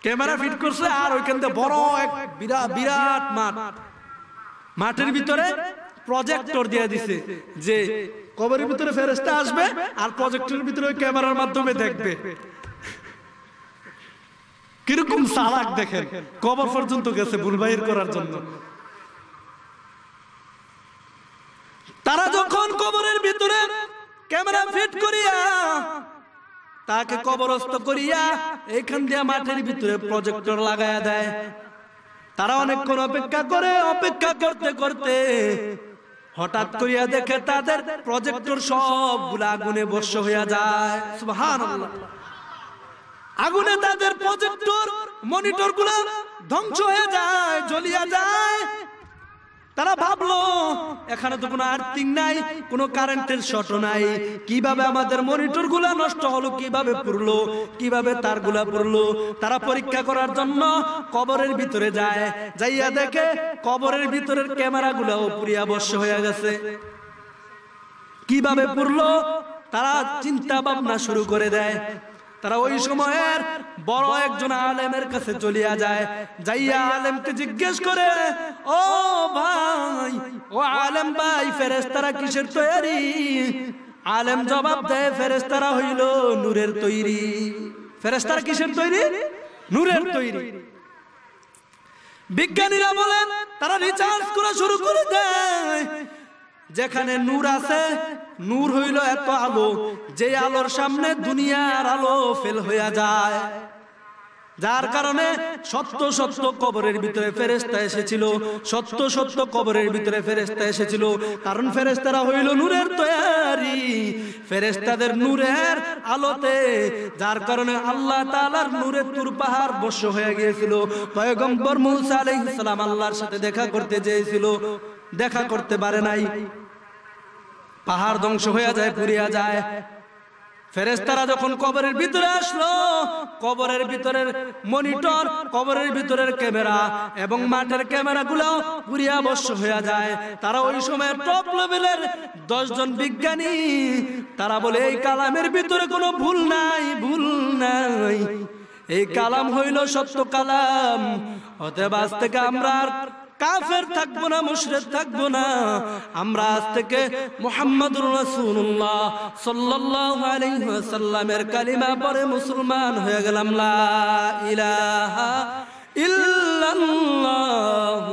ক্যামেরা ফিট করছে আর ওইখান থেকে বড় এক বিরাট মাঠের ভিতরে প্রজেক্টর দিয়ে দিছে যে কবরের ভিতরে ফেরেশতা আসবে আর প্রজেক্টরের ভিতরে ওই ক্যামেরার মাধ্যমে দেখবে। কিরকম চালাক দেখেন, কবর পর্যন্ত গেছে ভুল বাহির করার জন্য। তারা যখন কবরের ভিতরে ক্যামেরা ফিট করিয়া তাকে কবরস্থ করিয়া এইখান দিয়ে মাঠের ভিতরে প্রজেক্টর লাগায়া দেয়। তারা অনেকক্ষণ অপেক্ষা করে, অপেক্ষা করতে করতে হঠাৎ করিয়া দেখে তাদের প্রজেক্টর সবগুলা আগুনে ভস্ম হইয়া যায়। সুবহানাল্লাহ। আগুনে তাদের প্রজেক্টর মনিটর গুলা ধ্বংস হয়ে যায়, জ্বলিয়া যায়। তারা ভাবলো এখানে তো কোনো আর্থিং নাই, কোনো কারেন্টের শর্ট নাই, কিভাবে আমাদের মনিটর গুলা নষ্ট হলো, কিভাবে পুরলো, কিভাবে তারগুলা পুরলো। তারা পরীক্ষা করার জন্য কবরের ভিতরে যায়, যাইয়া দেখে কবরের ভিতরের ক্যামেরা গুলাও পুড়িয়া ভস্ম হয়ে গেছে। কিভাবে পুরলো তারা চিন্তা ভাবনা শুরু করে দেয়। তারা ওই সময়ের বড় একজন আলেমের কাছে চলিয়া যায়, যাইয়া আলেমকে জিজ্ঞেস করে, ও ভাই, ও আলেম ভাই, ফেরেশতারা কিসের তৈরি? আলেম জবাব দেয়, ফেরেশতারা হইল নূরের তৈরি। ফেরেশতারা কিসের তৈরি? নূরের তৈরি। বিজ্ঞানীরা বলেন তারা রিসার্চ করা শুরু করে দেয়, যেখানে নূর আছে, নূর হইল এত আলো, যে আলোর সামনে দুনিয়ার আলো ফেল হইয়া যায়, যার কারণে সত্য সত্য কবরের ভিতরে ফেরেশতা এসেছিল, সত্য সত্য কবরের ভিতরে ফেরেশতা এসেছিল। কারণ ফেরেশতারা হইল নূরের তৈরি, ফেরেশতাদের নূরের আলোতে, যার কারণে আল্লাহ তাআলার নূরের তুর পাহাড় ভস্ম হয়ে গিয়েছিল। পয়গম্বর মূসা আলাইহিস সালাম আল্লাহর সাথে দেখা করতে চেয়েছিল, দেখা করতে পারে নাই, পাহাড় ধ্বংস হয়ে যায়, পুড়িয়া যায়। ফেরেশতারা যখন কবরের ভিতরে আসলো, কবরের ভিতরের মনিটর, কবরের ভিতরের ক্যামেরা এবং মাঠের ক্যামেরাগুলো পুড়িয়া ভস্ম হয়ে যায়। তারা ওই সময় টপ লেভেলের 10 জন বিজ্ঞানী, তারা বলে এই কালামের ভিতরে কোনো ভুল নাই, ভুল নাই, এই কালাম হইল সত্য কালাম। অতএব আজ থেকে আমরা কাফের থাকবো না, মুশরিক থাকবো না, আমরা আজ থেকে মুহাম্মাদুর রাসূলুল্লাহ সাল্লাল্লাহু আলাইহি ওয়াসাল্লামের কালিমা পড়ে মুসলমান হয়ে গেলাম। লা ইলাহা ইল্লাল্লাহ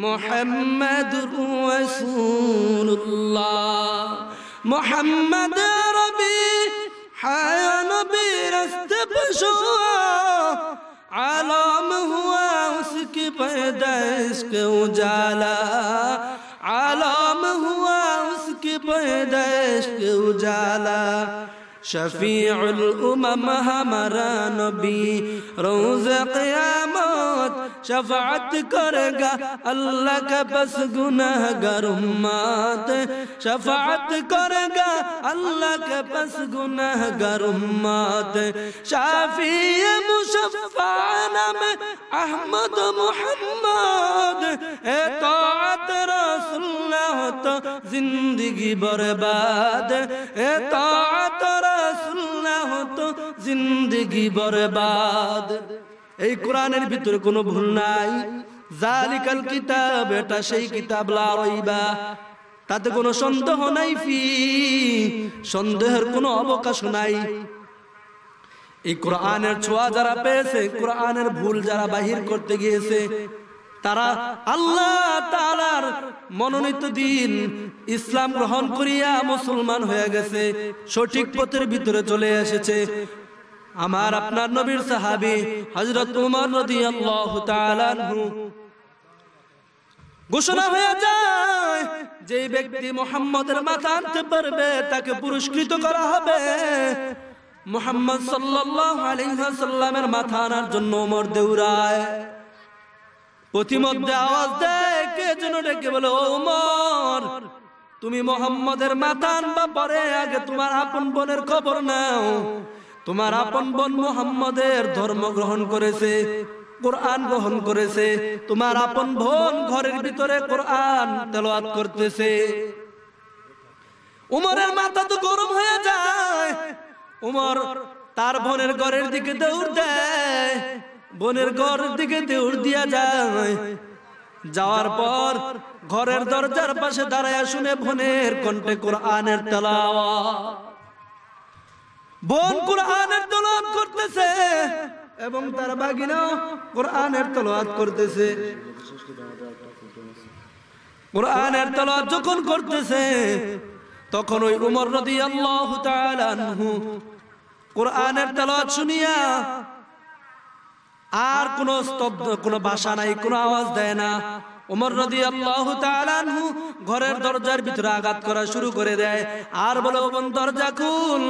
মুহাম্মাদুর রাসূলুল্লাহ মুহাম্মাদ রবি হায় নবী রাস্তে পশো आलम हुआ उसकी पैदाइश के उजाला, आलम हुआ उसकी पैदाइश के उजाला। शफीउल उमम हमारा नबी रोज़ क़यामत शफ़ाअत करेगा अल्लाह के बस गुनाहगार उम्मत, शफ़ाअत करेगा अल्लाह के बस गुनाहगार उम्मत। शाफ़ी मुशफ़्फ़ा नाम अहमद मुहम्मद, इताअत रसूलुल्लाह तो जिंदगी बर्बाद, इताअत रसूलुल्लाह तो जिंदगी बर्बाद। এই কোরআনের ভিতরে কোনো ভুল নাই। জালিকাল কিতাব, এটা সেই কিতাব, লা রাইবা, তাতে কোনো সন্দেহ নাই, ফি, সন্দেহের কোনো অবকাশ নাই। এই কোরআনের ছোঁয়া যারা পেয়েছে, কোরআনের ভুল যারা বাহির করতে গিয়েছে, তারা আল্লাহ তাআলার মনোনীত দিন ইসলাম গ্রহণ করিয়া মুসলমান হয়ে গেছে, সঠিক পথের ভিতরে চলে এসেছে। আমার আপনার নবীর সাহাবী হযরত উমর রাদিয়াল্লাহু তাআলা আনহু ঘোষণা হয়ে যায়, যে ব্যক্তি মুহাম্মদের মাথা আনতে পারবে তাকে পুরস্কৃত করা হবে। মুহাম্মদ সাল্লাল্লাহু আলাইহি ওয়াসাল্লামের মাথা আনার জন্য ওমর দৌড়ায়। প্রতিমধ্যে আওয়াজ দেয়, কে যেন ডেকে বলে, ও ওমর, তুমি মুহাম্মদের মাথা আনবা, পরে আগে তোমার আপন বোনের খবর নাও। তোমার আপন বোন মুহাম্মদের ধর্ম গ্রহণ করেছে, কোরআন গ্রহণ করেছে, তোমার আপন বোন ঘরের ভিতরে কোরআন তেলাওয়াত করতেছে। উমরের মাথা তো গরম হয়ে যায়। উমর তার বোনের ঘরের দিকে দৌড় দেয়, বোনের ঘরের দিকে দৌড় দিয়া যায়। যাওয়ার পর ঘরের দরজার পাশে দাঁড়ায় শুনে বোনের কণ্ঠে কোরআনের তেলাওয়াত। বোন কোরআনের তেলাওয়াত করতেছে এবং তার ভাগিনাও কোরআনের তেলাওয়াত করতেছে। কোরআনের তেলাওয়াত যখন করতেছে তখন ওই উমর রাদিয়াল্লাহু তাআলা আনহু কোরআনের তেলাওয়াত শুনিয়া আর কোন স্তব্ধ, কোন ভাষা নাই, কোন আওয়াজ দেয় না। উমর রাদিয়াল্লাহু তাআলা আনহু ঘরের দরজার ভিতরে আঘাত করা শুরু করে দেয় আর বলে, ও বোন দরজা খুল।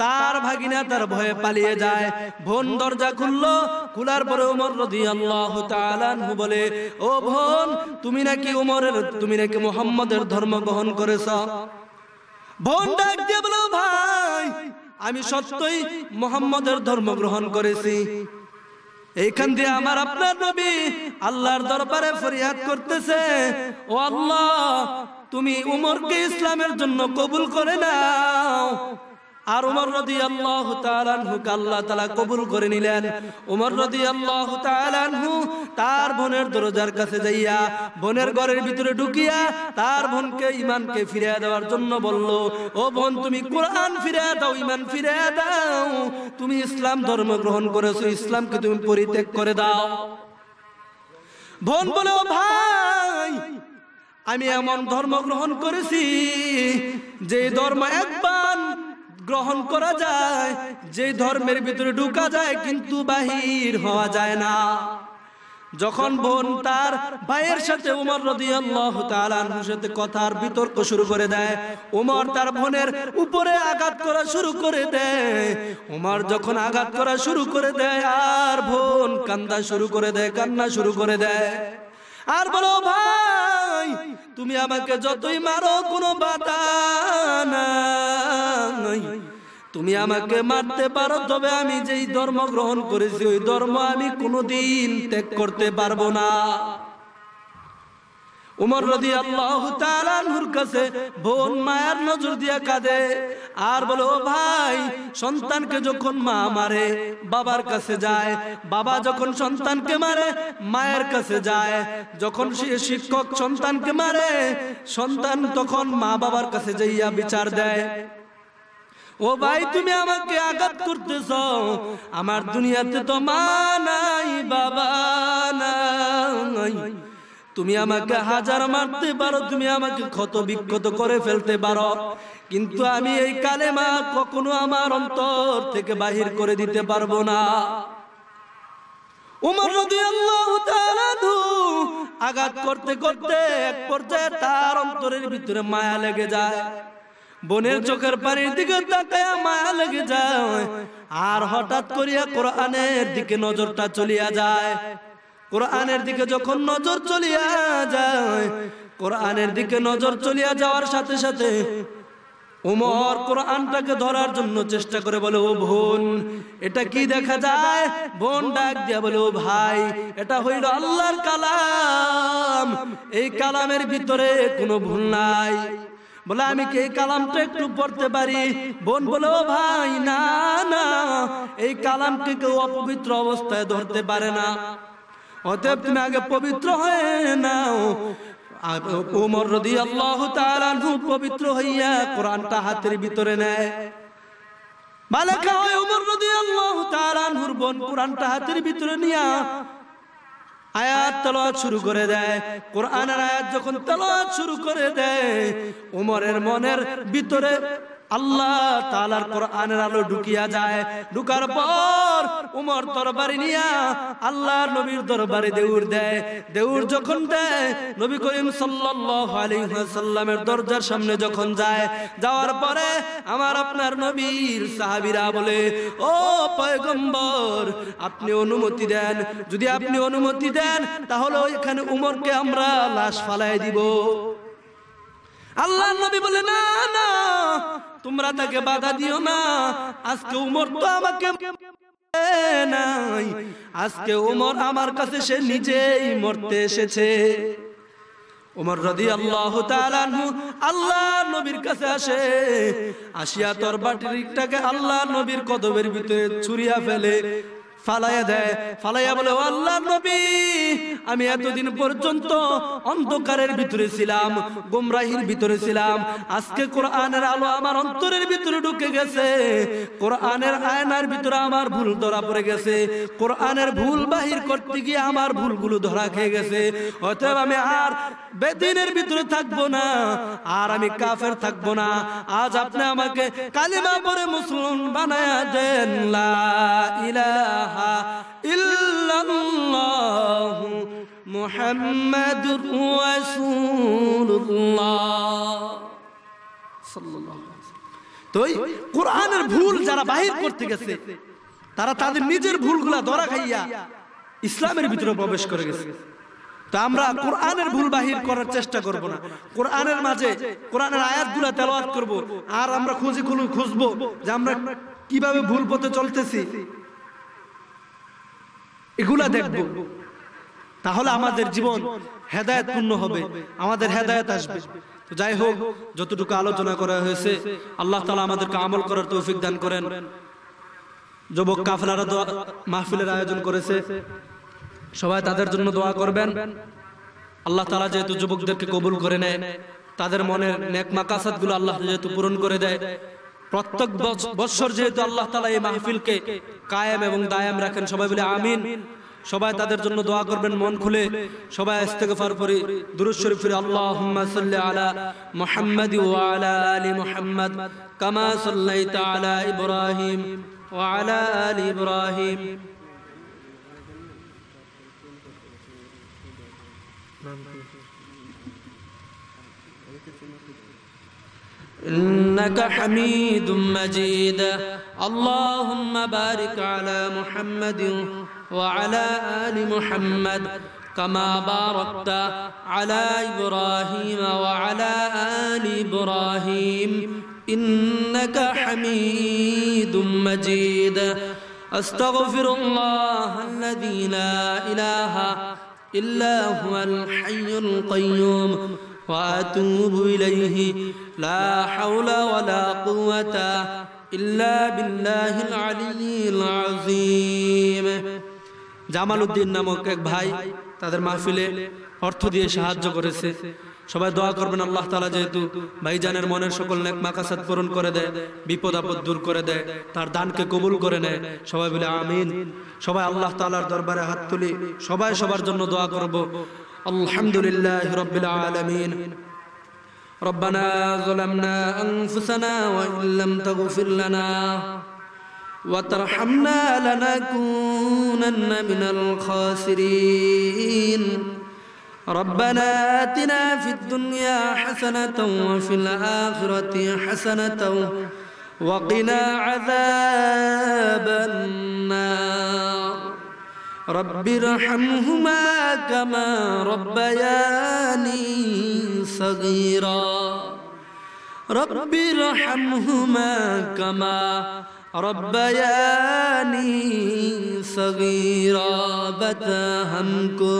তার ভাগিনা তার ভয়ে পালিয়ে যায়। বোন দরজা খুললো, খোলার পরে উমর রাদিয়াল্লাহু তাআলা আনহু বলে, ও বোন, তুমি নাকি মুহাম্মদের ধর্ম গ্রহণ করেছো? বোন ডাক দিয়ে বলো, ভাই আমি সত্যই মুহাম্মদের ধর্ম গ্রহণ করেছি। এইখান দিয়ে আমার আপনার নবী আল্লাহর দরবারে ফরিয়াদ করতেছে, ও আল্লাহ, তুমি উমরকে ইসলামের জন্য কবুল করে নাও। আর উমর রাদিয়াল্লাহু তাআলা আনহুকে আল্লাহ তাআলা কবুল করে নিলেন। উমর রাদিয়াল্লাহু তাআলা আনহু তার বোনের দরজার কাছে যাইয়া বোনের ঘরের ভিতরে ঢুকিয়া তার বোনকে ঈমানকে ফিরিয়ে দেওয়ার জন্য বলল, ও বোন, তুমি কোরআন ফিরিয়ে দাও, ঈমান ফিরিয়ে দাও। তুমি ইসলাম ধর্ম গ্রহণ করেছো, ইসলামকে তুমি পরিত্যাগ করে দাও। বোন বলে, ও ভাই, আমি এমন ধর্ম গ্রহণ করেছি যে ধর্ম একবার গ্রহণ করা যায়, যে ধর্মের ভিতরে ঢুকা যায় কিন্তু বাহির হওয়া যায় না। যখন বোন তার ভাইয়ের সাথে উমর রাদিয়াল্লাহু তাআলা আনহুর সাথে কথার বিতর্ক শুরু করে দেয়, উমর তার বোনের উপরে আঘাত করা শুরু করে দেয়। উমর যখন আঘাত করা শুরু করে দেয় আর বোন কান্না শুরু করে দেয় আর বলো, ভাই, তুমি আমাকে যতই মারো কোনো বাধা নাই, তুমি আমাকে মারতে পারো, তবে আমি যেই ধর্ম গ্রহণ করেছি ওই ধর্ম আমি কোনোদিন ত্যাগ করতে পারবো না। উমর রাদিয়াল্লাহু তাআলা আনহুর কাছে বোন মায়ের নজর দিয়া কাঁদে আর বলে, ও ভাই, সন্তানকে যখন মা মারে বাবার কাছে যায়, বাবা যখন সন্তানকে মারে মায়ের কাছে যায়, যখন শিক্ষক সন্তানকে মারে সন্তান তখন মা বাবার কাছে যাইয়া বিচার দেয়। ও ভাই, তুমি আমাকে আঘাত করতেছো, আমার দুনিয়াতে তো মা নাই, বাবা নাই, তুমি আমাকে হাজার মারতে পারো, তুমি আমাকে ক্ষত বিক্ষত করে ফেলতে পারো, কিন্তু আমি এই কালেমা কখনো আমার অন্তর থেকে বাহির করে দিতে পারবো না। উমর রাদিয়াল্লাহু তাআলা আঘাত করতে করতে এক পর্যায়ে তার অন্তরের ভিতরে মায়া লেগে যায়। বোনের চোখের পানির দিকে তাকায়া মায়া লেগে যায় আর হঠাৎ করিয়া কোরআনের দিকে নজরটা চলিয়া যায়। কোরআনের দিকে যখন নজর চলিয়া যায়, কোরআনের দিকে নজর চলিয়া যাওয়ার সাথে সাথে উমর কোরআনটাকে ধরার জন্য চেষ্টা করে বলে, ও বোন, এটা কি দেখা যায়? বোন ডাক দিয়া বলে, ও ভাই, এটা হইল আল্লাহর কালাম, এই কালামের ভিতরে কোনো ভুল নাই। বলে, আমি কি এই কালামটা একটু পড়তে পারি? বোন বলে, ও ভাই, না না, এই কালামকে কেউ অপবিত্র অবস্থায় ধরতে পারে না, অতএব তুমি আগে পবিত্র হয়ে নাও। উমর রাদিয়াল্লাহু তাআলা আনহু পবিত্র হইয়া কোরআনটা হাতের ভিতরে নেয়। মালেকা হয় উমর রাদিয়াল্লাহু তাআলা আনহুর বোন কোরআনটা হাতের ভিতরে নিয়া আয়াত তেলাওয়াত শুরু করে দেয়। কোরআনের আয়াত যখন তেলাওয়াত শুরু করে দেয়, উমরের মনের ভিতরে আল্লাহ তাআলার কোরআনের আলো ঢুকিয়া যায়। ঢুকার পর উমর তরবারি নিয়া আল্লাহর নবীর দরবারে দেউর দেয়। দেউর যখন দেয়, নবী করিম সাল্লাল্লাহু আলাইহি ওয়াসাল্লামের দরজার সামনে যখন যায়, যাওয়ার পরে আমার আপনার নবীর সাহাবীরা বলে, ও পয়গম্বর, আপনি অনুমতি দেন, যদি আপনি অনুমতি দেন তাহলে ওইখানে উমরকে আমরা লাশ ফালাই দিব। আল্লাহর নবী বলে, না না, তোমরা তাকে বাধা দিও না, আজকে উমর তো আমাকে নাই। আজকে ওমর আমার কাছে সে নিজেই মরতে এসেছে। ওমর রাদিয়াল্লাহু তাআলা আনহু আল্লাহর নবীর কাছে আসে, আসিয়া তরবারিটাকে আল্লাহর নবীর কদমের ভিতরে ছুঁড়িয়া ফেলে, ফালাইয়া দেয়। ফালাইয়া বলে, ও আল্লাহর নবী, আমি এতদিন পর্যন্ত অন্ধকারের ভিতরে ছিলাম, গোমরাহির ভিতরে ছিলাম। আজকে কোরআনের আলো আমার অন্তরের ভিতরে ঢুকে গেছে, কোরআনের আয়নার ভিতরে আমার ভুল ধরা পড়ে গেছে, কোরআনের ভুল বাহির করতে গিয়ে আমার ভুলগুলো ধরা খেয়ে গেছে। অতএব আমি আর বেদিনের ভিতরে থাকবো না, আর আমি কাফের থাকবো না। আজ আপনি আমাকে কালিমা পড়ে মুসলমান বানায়া দেন। লা ইলাহা ইল্লাল্লাহু মুহাম্মাদুর রাসূলুল্লাহ সাল্লাল্লাহু আলাইহি ওয়াসাল্লাম। তো কোরআনের ভুল যারা বাহির করতে গেছে, তারা তাদের নিজের ভুলগুলা ধরা খাইয়া ইসলামের ভিতরে প্রবেশ করে গেছে। তো আমরা কোরআনের ভুল বাহির করার চেষ্টা করব না, কোরআনের মাঝে কোরআনের আয়াতগুলা তেলাওয়াত করব, আর আমরা খুঁজবো যে আমরা কিভাবে ভুল পথে চলতেছি, এগুলা দেখব। তাহলে আমাদের জীবন হেদায়েত পূর্ণ হবে, আমাদের হেদায়েত আসবে। তো যাই হোক, যতটুকু আলোচনা করা হয়েছে, আল্লাহ তাআলা আমাদেরকে আমল করার তৌফিক দান করেন। যুবক কাফেলারা মাহফিলের আয়োজন করেছে, সবাই তাদের জন্য দোয়া করবেন। আল্লাহ তাআলা যেহেতু যুবকদেরকে কবুল করে নেয়, তাদের মনের নেক মাকাসাদগুলো আল্লাহ যেহেতু পূরণ করে দেয়, প্রত্যেক বছর যেহেতু আল্লাহ তাআলা এই মাহফিলকে কায়েম এবং দায়াম রাখেন, সবাই বলে আমিন। সবাই তাদের জন্য দোয়া করবেন মন খুলে। সবাই ইস্তেগফার পড়ি, দুরূদ শরীফ পড়ি। আল্লাহুম্মা সাল্লি আলা মুহাম্মাদি ওয়া আলা আলি মুহাম্মাদ কামা সাল্লাইতা আলা ইব্রাহিম ওয়া আলা আলি ইব্রাহিম। إنك حميد مجيد. اللهم بارك على محمد وعلى آل محمد كما باركت على إبراهيم وعلى آل إبراهيم إنك حميد مجيد. أستغفر الله الذي لا إله إلا هو الحي القيوم وأتوب إليه لا حول ولا قوة إلا بالله العلي العظيم. জামালউদ্দিন নামক এক ভাই তাদের মাহফিলে অর্থ দিয়ে সাহায্য করেছে। সবাই দোয়া করবেন আল্লাহ তাআলা যেহেতু ভাইজানের মনের সকল নেক মাকাসাদ পূরণ করে দেয়, বিপদ আপদ দূর করে দেয়, তার দানকে কবুল করে নেয়। সবাই বলে আমিন। সবাই আল্লাহ তাআলার দরবারে হাত তুলি, সবাই সবার জন্য দোয়া করব। আলহামদুলিল্লাহি রাব্বিল আলামিন। ربنا ظلمنا أنفسنا وإن لم تغفر لنا وترحمنا لنكونن من الخاسرين. ربنا آتنا في الدنيا حسنة وفي الآخرة حسنة وقنا عذاب النار. رب ارحمهما كما ربياني صغيرا. رب ارحمهما كما ربياني صغيرا. بتا हमको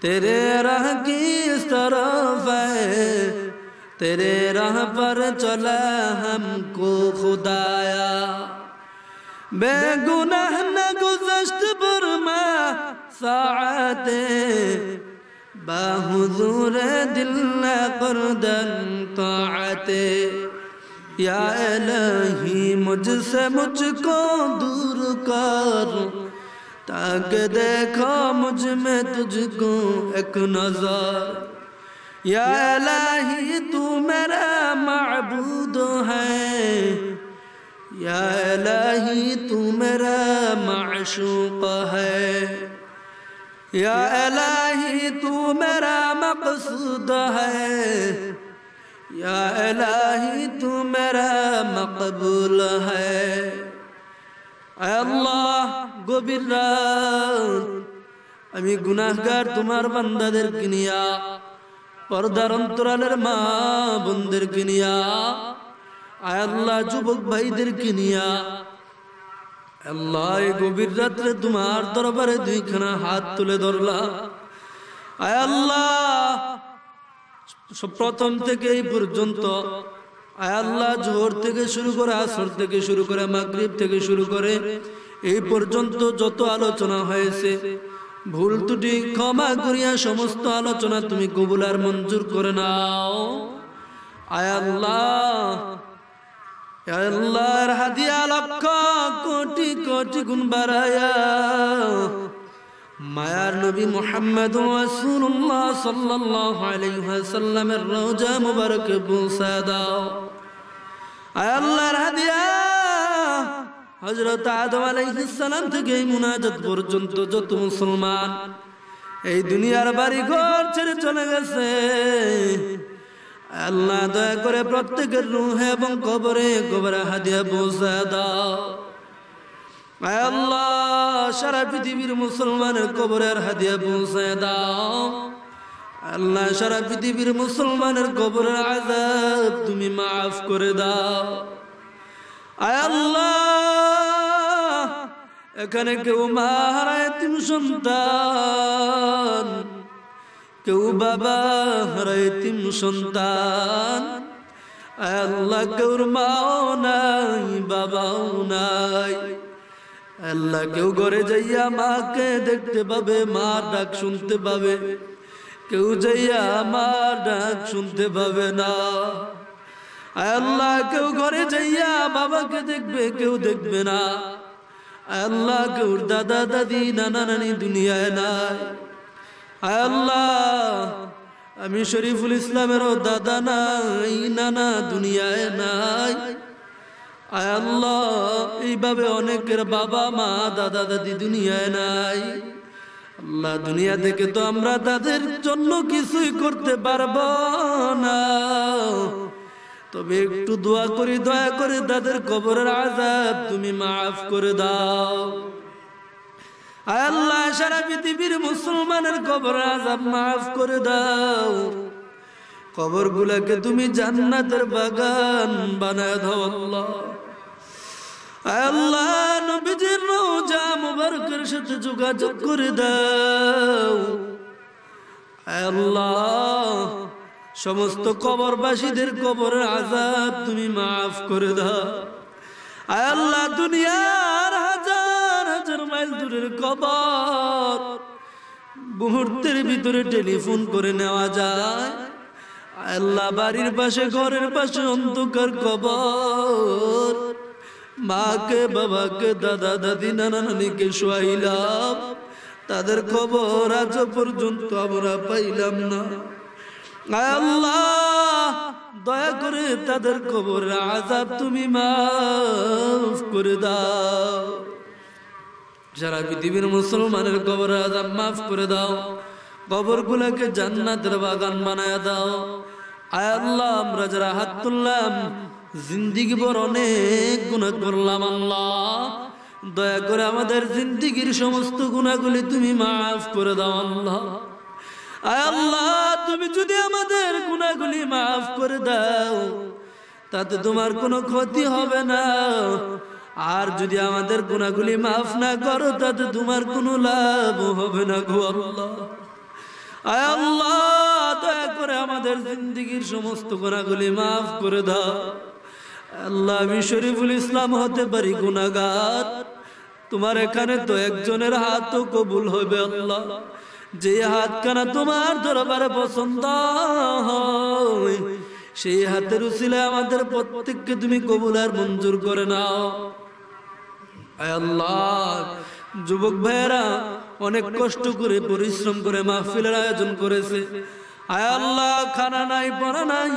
तेरे राह की इस तरफ है, तेरे राह पर चला हमको खुदाया. बेगुनाह न गुज़श्त बुरमा साआते, बाहुज़ूर दिल न क़र्दन ताअते. या इलाही मुझसे मुझको दूर कर, ताकि देखो मुझ में तुझको एक नज़र. या इलाही तू मेरा माबूद है, या इलाही तू मेरा माशूक़ है. या इलाही तू मेरा मक़सूद है, या इलाही तू मेरा मक़बूल है. আল্লাহ, গভীর রাত আমি গুনাহগার তোমার বান্দাদেরকে নিয়া, পর্দার অন্তরালের মা বোনদেরকে নিয়া, আয় আল্লাহ যুবক ভাইদেরকে নিয়া, আল্লাহ এই গভীর রাত্রে তোমার দরবারে দুইখানা হাত তুলে ধরলাম। আয় আল্লাহ, প্রথম থেকে এই পর্যন্ত আয় আল্লাহ, জোহর থেকে শুরু করে, আসর থেকে শুরু করে, মাগরিব থেকে শুরু করে এই পর্যন্ত যত আলোচনা হয়েছে, ভুল ত্রুটি ক্ষমা করিয়া সমস্ত আলোচনা তুমি কবুল আর মঞ্জুর করে নাও। আয় আল্লাহ, আল্লাহর হাদিয়া লক্ষ কোটি কোটি গুণ বাড়ায়া মায়ার নবী মুহাম্মদ রাসূলুল্লাহ সাল্লাল্লাহু আলাইহি ওয়াসাল্লামের রওজা মুবারকে পৌঁছা দাও। আয় আল্লাহর হাদিয়া হযরত আদম আলাইহিস সালাম থেকে এই মুনাজাত পর্যন্ত যত মুসলমান এই দুনিয়ার বাড়ি ঘর ছেড়ে চলে গেছে, আল্লাহ দয়া করে প্রত্যেকের রূহে এবং কবরে কবরে হাদিয়া পৌঁছা দাও। আয় আল্লাহ, সারা পৃথিবীর মুসলমানের কবরের হাদিয়া পৌঁছা দাও। আল্লাহ, সারা পৃথিবীর মুসলমানের কবরের আযাব তুমি মাফ করে দাও। আয় আল্লাহ, এখানে কেউ মা হারায় এতিম সন্তান, কেউ বাবা হারায় এতিম সন্তান। আয় আল্লাহ, কেউর মাও নাই বাবাও নাই। আল্লাহ, কেউ ঘরে যাইয়া মাকে দেখতে পাবে, মার ডাক শুনতে পাবে, কেউ যাইয়া মার ডাক শুনতে পাবে না। আল্লাহ, কেউ ঘরে যাইয়া বাবাকে দেখবে, কেউ দেখবে না। আল্লাহ, কেউ দাদা দাদি নানা নানি দুনিয়ায় নাই। আল্লাহ, আমি শরীফুল ইসলামেরও দাদা নাই, নানা দুনিয়ায় নাই। আল্লাহ, এইভাবে অনেকের বাবা মা দাদা দাদি দুনিয়ায় নাই। আল্লাহ, দুনিয়া থেকে তো আমরা তাদের জন্য কিছুই করতে পারবো না, তবে একটু দোয়া করি, দয়া করে তাদের কবরের আযাব তুমি মাফ করে দাও। আল্লাহ, সারা পৃথিবীর মুসলমানের কবরের আযাব মাফ করে দাও। কবরগুলোকে তুমি জান্নাতের বাগান বানায় দাও। আল্লাহ, আল্লাহ, নবীজির রওজা মুবারকের সাথে যোগাযোগ করে দাও। আল্লাহ, সমস্ত কবরবাসীদের কবরের আযাব তুমি মাফ করে দাও। আল্লাহ, দুনিয়ার হাজার হাজার মাইল দূরের কবর মুহূর্তের ভিতরে টেলিফোন করে নেওয়া যায়। আল্লাহ, বাড়ির পাশে ঘরের পাশে অন্ধকার কবর, মাকে বাবাকে দাদা দাদি নানা নানিকে শোয়াইলাম, তাদের খবর আজ পর্যন্ত আমরা পাইলাম না। আল্লাহ, দয়া করে তাদের কবরের আযাব তুমি মাফ করে দাও। সারা পৃথিবীর মুসলমানের কবরের আযাব মাফ করে দাও। কবরগুলোকে জান্নাতের বাগান বানায় দাও। আয় আল্লাহ, আমরা যারা হাত তুললাম জিন্দিগি ভর অনেক গুনাহ করলাম। আল্লাহ, দয়া করে আমাদের জিন্দিগির সমস্ত গুনাহগুলি তুমি মাফ করে দাও। আল্লাহ, আয় আল্লাহ, তুমি যদি আমাদের গুনাহগুলি মাফ করে দাও তাতে তোমার কোনো ক্ষতি হবে না, আর যদি আমাদের গুনাহগুলি মাফ না করো তাতে তোমার কোনো লাভ হবে না গো আল্লাহ। আয় আল্লাহ, দয়া করে আমাদের জিন্দিগির সমস্ত গুনাহগুলি মাফ করে দাও। আল্লাহ, আমি শরীফুল ইসলাম হতে পারি গুনাহগার, তোমার এখানে তো একজনের হাতও কবুল হবে। আল্লাহ, যে হাতখানা তোমার দরবারে পছন্দ হয় সেই হাতের উসিলায় আমাদের প্রত্যেককে তুমি কবুল আর মঞ্জুর করে নাও। আয় আল্লাহ, যুবক ভাইয়েরা অনেক কষ্ট করে পরিশ্রম করে মাহফিলের আয়োজন করেছে। আয় আল্লাহ, খানা নাই পড়া নাই,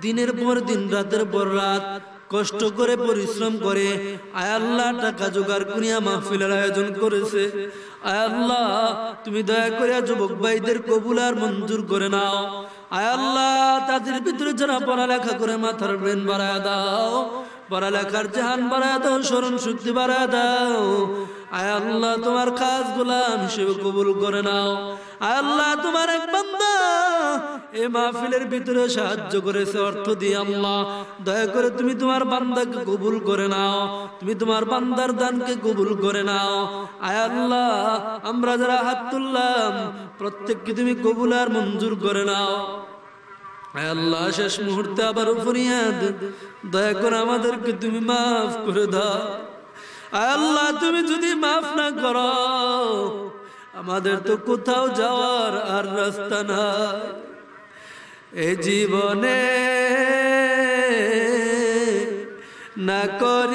দিনের পর দিন রাতের পর রাত কষ্ট করে পরিশ্রম করে আয় আল্লাহ টাকা জোগাড় করিয়া মাহফিলের আয়োজন করেছে। আয় আল্লাহ, তুমি দয়া করে যুবক ভাইদের কবুল আর মঞ্জুর করে নাও। আয় আল্লাহ, তাদের ভিতরে যারা পড়ালেখা করে মাথার ব্রেন বাড়ায় দাও, পড়ালেখার জাহান বাড়ায় দাও, স্মরণ শক্তি বাড়ায় দাও। আয় আল্লাহ তোমার খাস গোলাম হিসেবে কবুল করে নাও। আয় আল্লাহ তোমার এক বান্দা এই মাহফিলের ভিতরে সাহায্য করেছে অর্থ দিয়ে, আল্লাহ দয়া করে তুমি তোমার বান্দাকে কবুল করে নাও, তুমি তোমার বান্দার দানকে কবুল করে নাও। আয় আল্লাহ আমরা যারা হাত তুললাম প্রত্যেককে তুমি কবুল আর মঞ্জুর করে নাও। আয় আল্লাহ শেষ মুহূর্তে আবার ফরিয়াদ, দয়া করে আমাদেরকে তুমি মাফ করে দাও। আয় আল্লাহ তুমি যদি মাফ না করো আমাদের তো কোথাও যাওয়ার আর রাস্তা নাই। এ জীবনে না করিলাম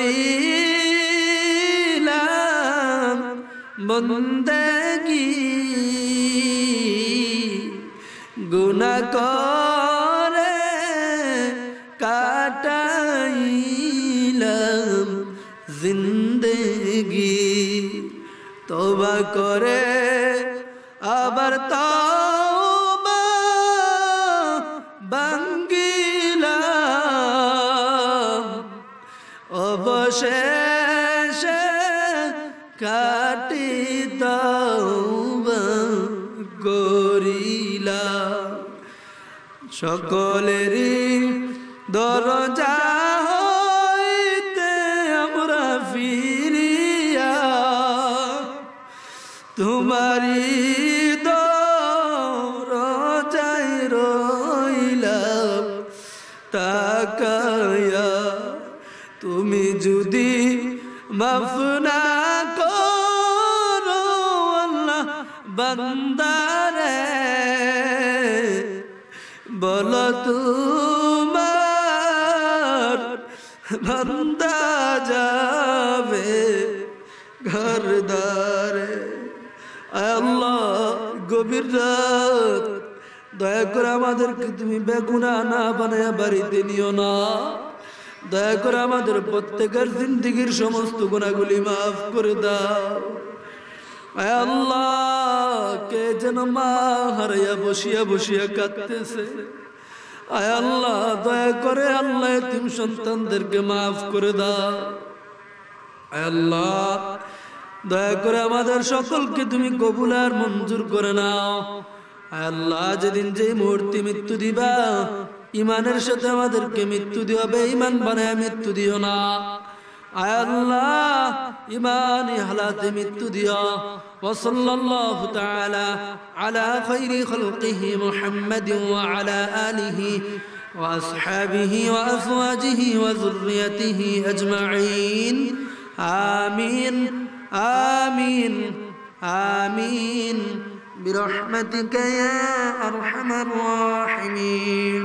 বন্দেগী, গুনাহ করে কাটাইলাম জিন্দেগি। তওবা করে আবার তওবা ভাঙ্গিলাম, অবশেষে কাটি তওবা করিলাম। সকলেরই দরজা হইতে আমরা ফিরিয়া তোমারি দরজায় রইলাম তাকায়া। তুমি যদি মাফ না করো আল্লাহ বান্দারে, বলো তোমার বান্দা যাবে ঘরদারে। আল্লাহ গভীর রাত, দয়া করে আমাদেরকে তুমি বেগুনাহ না বানায়া বাড়িতে নিও না। দয়া করে আমাদের প্রত্যেকের জিন্দেগীর সমস্ত গুনাহগুলি মাফ করে দাও। আয় আল্লাহ কে যেন মা হারাইয়া বসিয়া বসিয়া কাঁদতেছে, আয় আল্লাহ দয়া করে আল্লাহ এতিম সন্তানদেরকে মাফ করে দাও। আয় আল্লাহ দয়া করে আমাদের সকলকে তুমি কবুল আর মঞ্জুর করে নাও। আয় আল্লাহ যেদিন যে মুহূর্তে মৃত্যু দিবা ইমানের সাথে আমাদেরকে মৃত্যু দিও, বেঈমান বানায় মৃত্যু দিও না। আয় আল্লাহ ইমানি হালাতে মৃত্যু দিও। ওয়া সাল্লাল্লাহু তাআলা আলা খায়রি খালকিহি মুহাম্মাদিন ওয়া আলা আলিহি ওয়া আসহাবিহি ওয়া আজওয়াজিহি ওয়া যুররিয়াতিহি আজমাইন। আমিন আমিন আমিন বিরহমাতিকা ইয়া আরহামার রাহিমিন।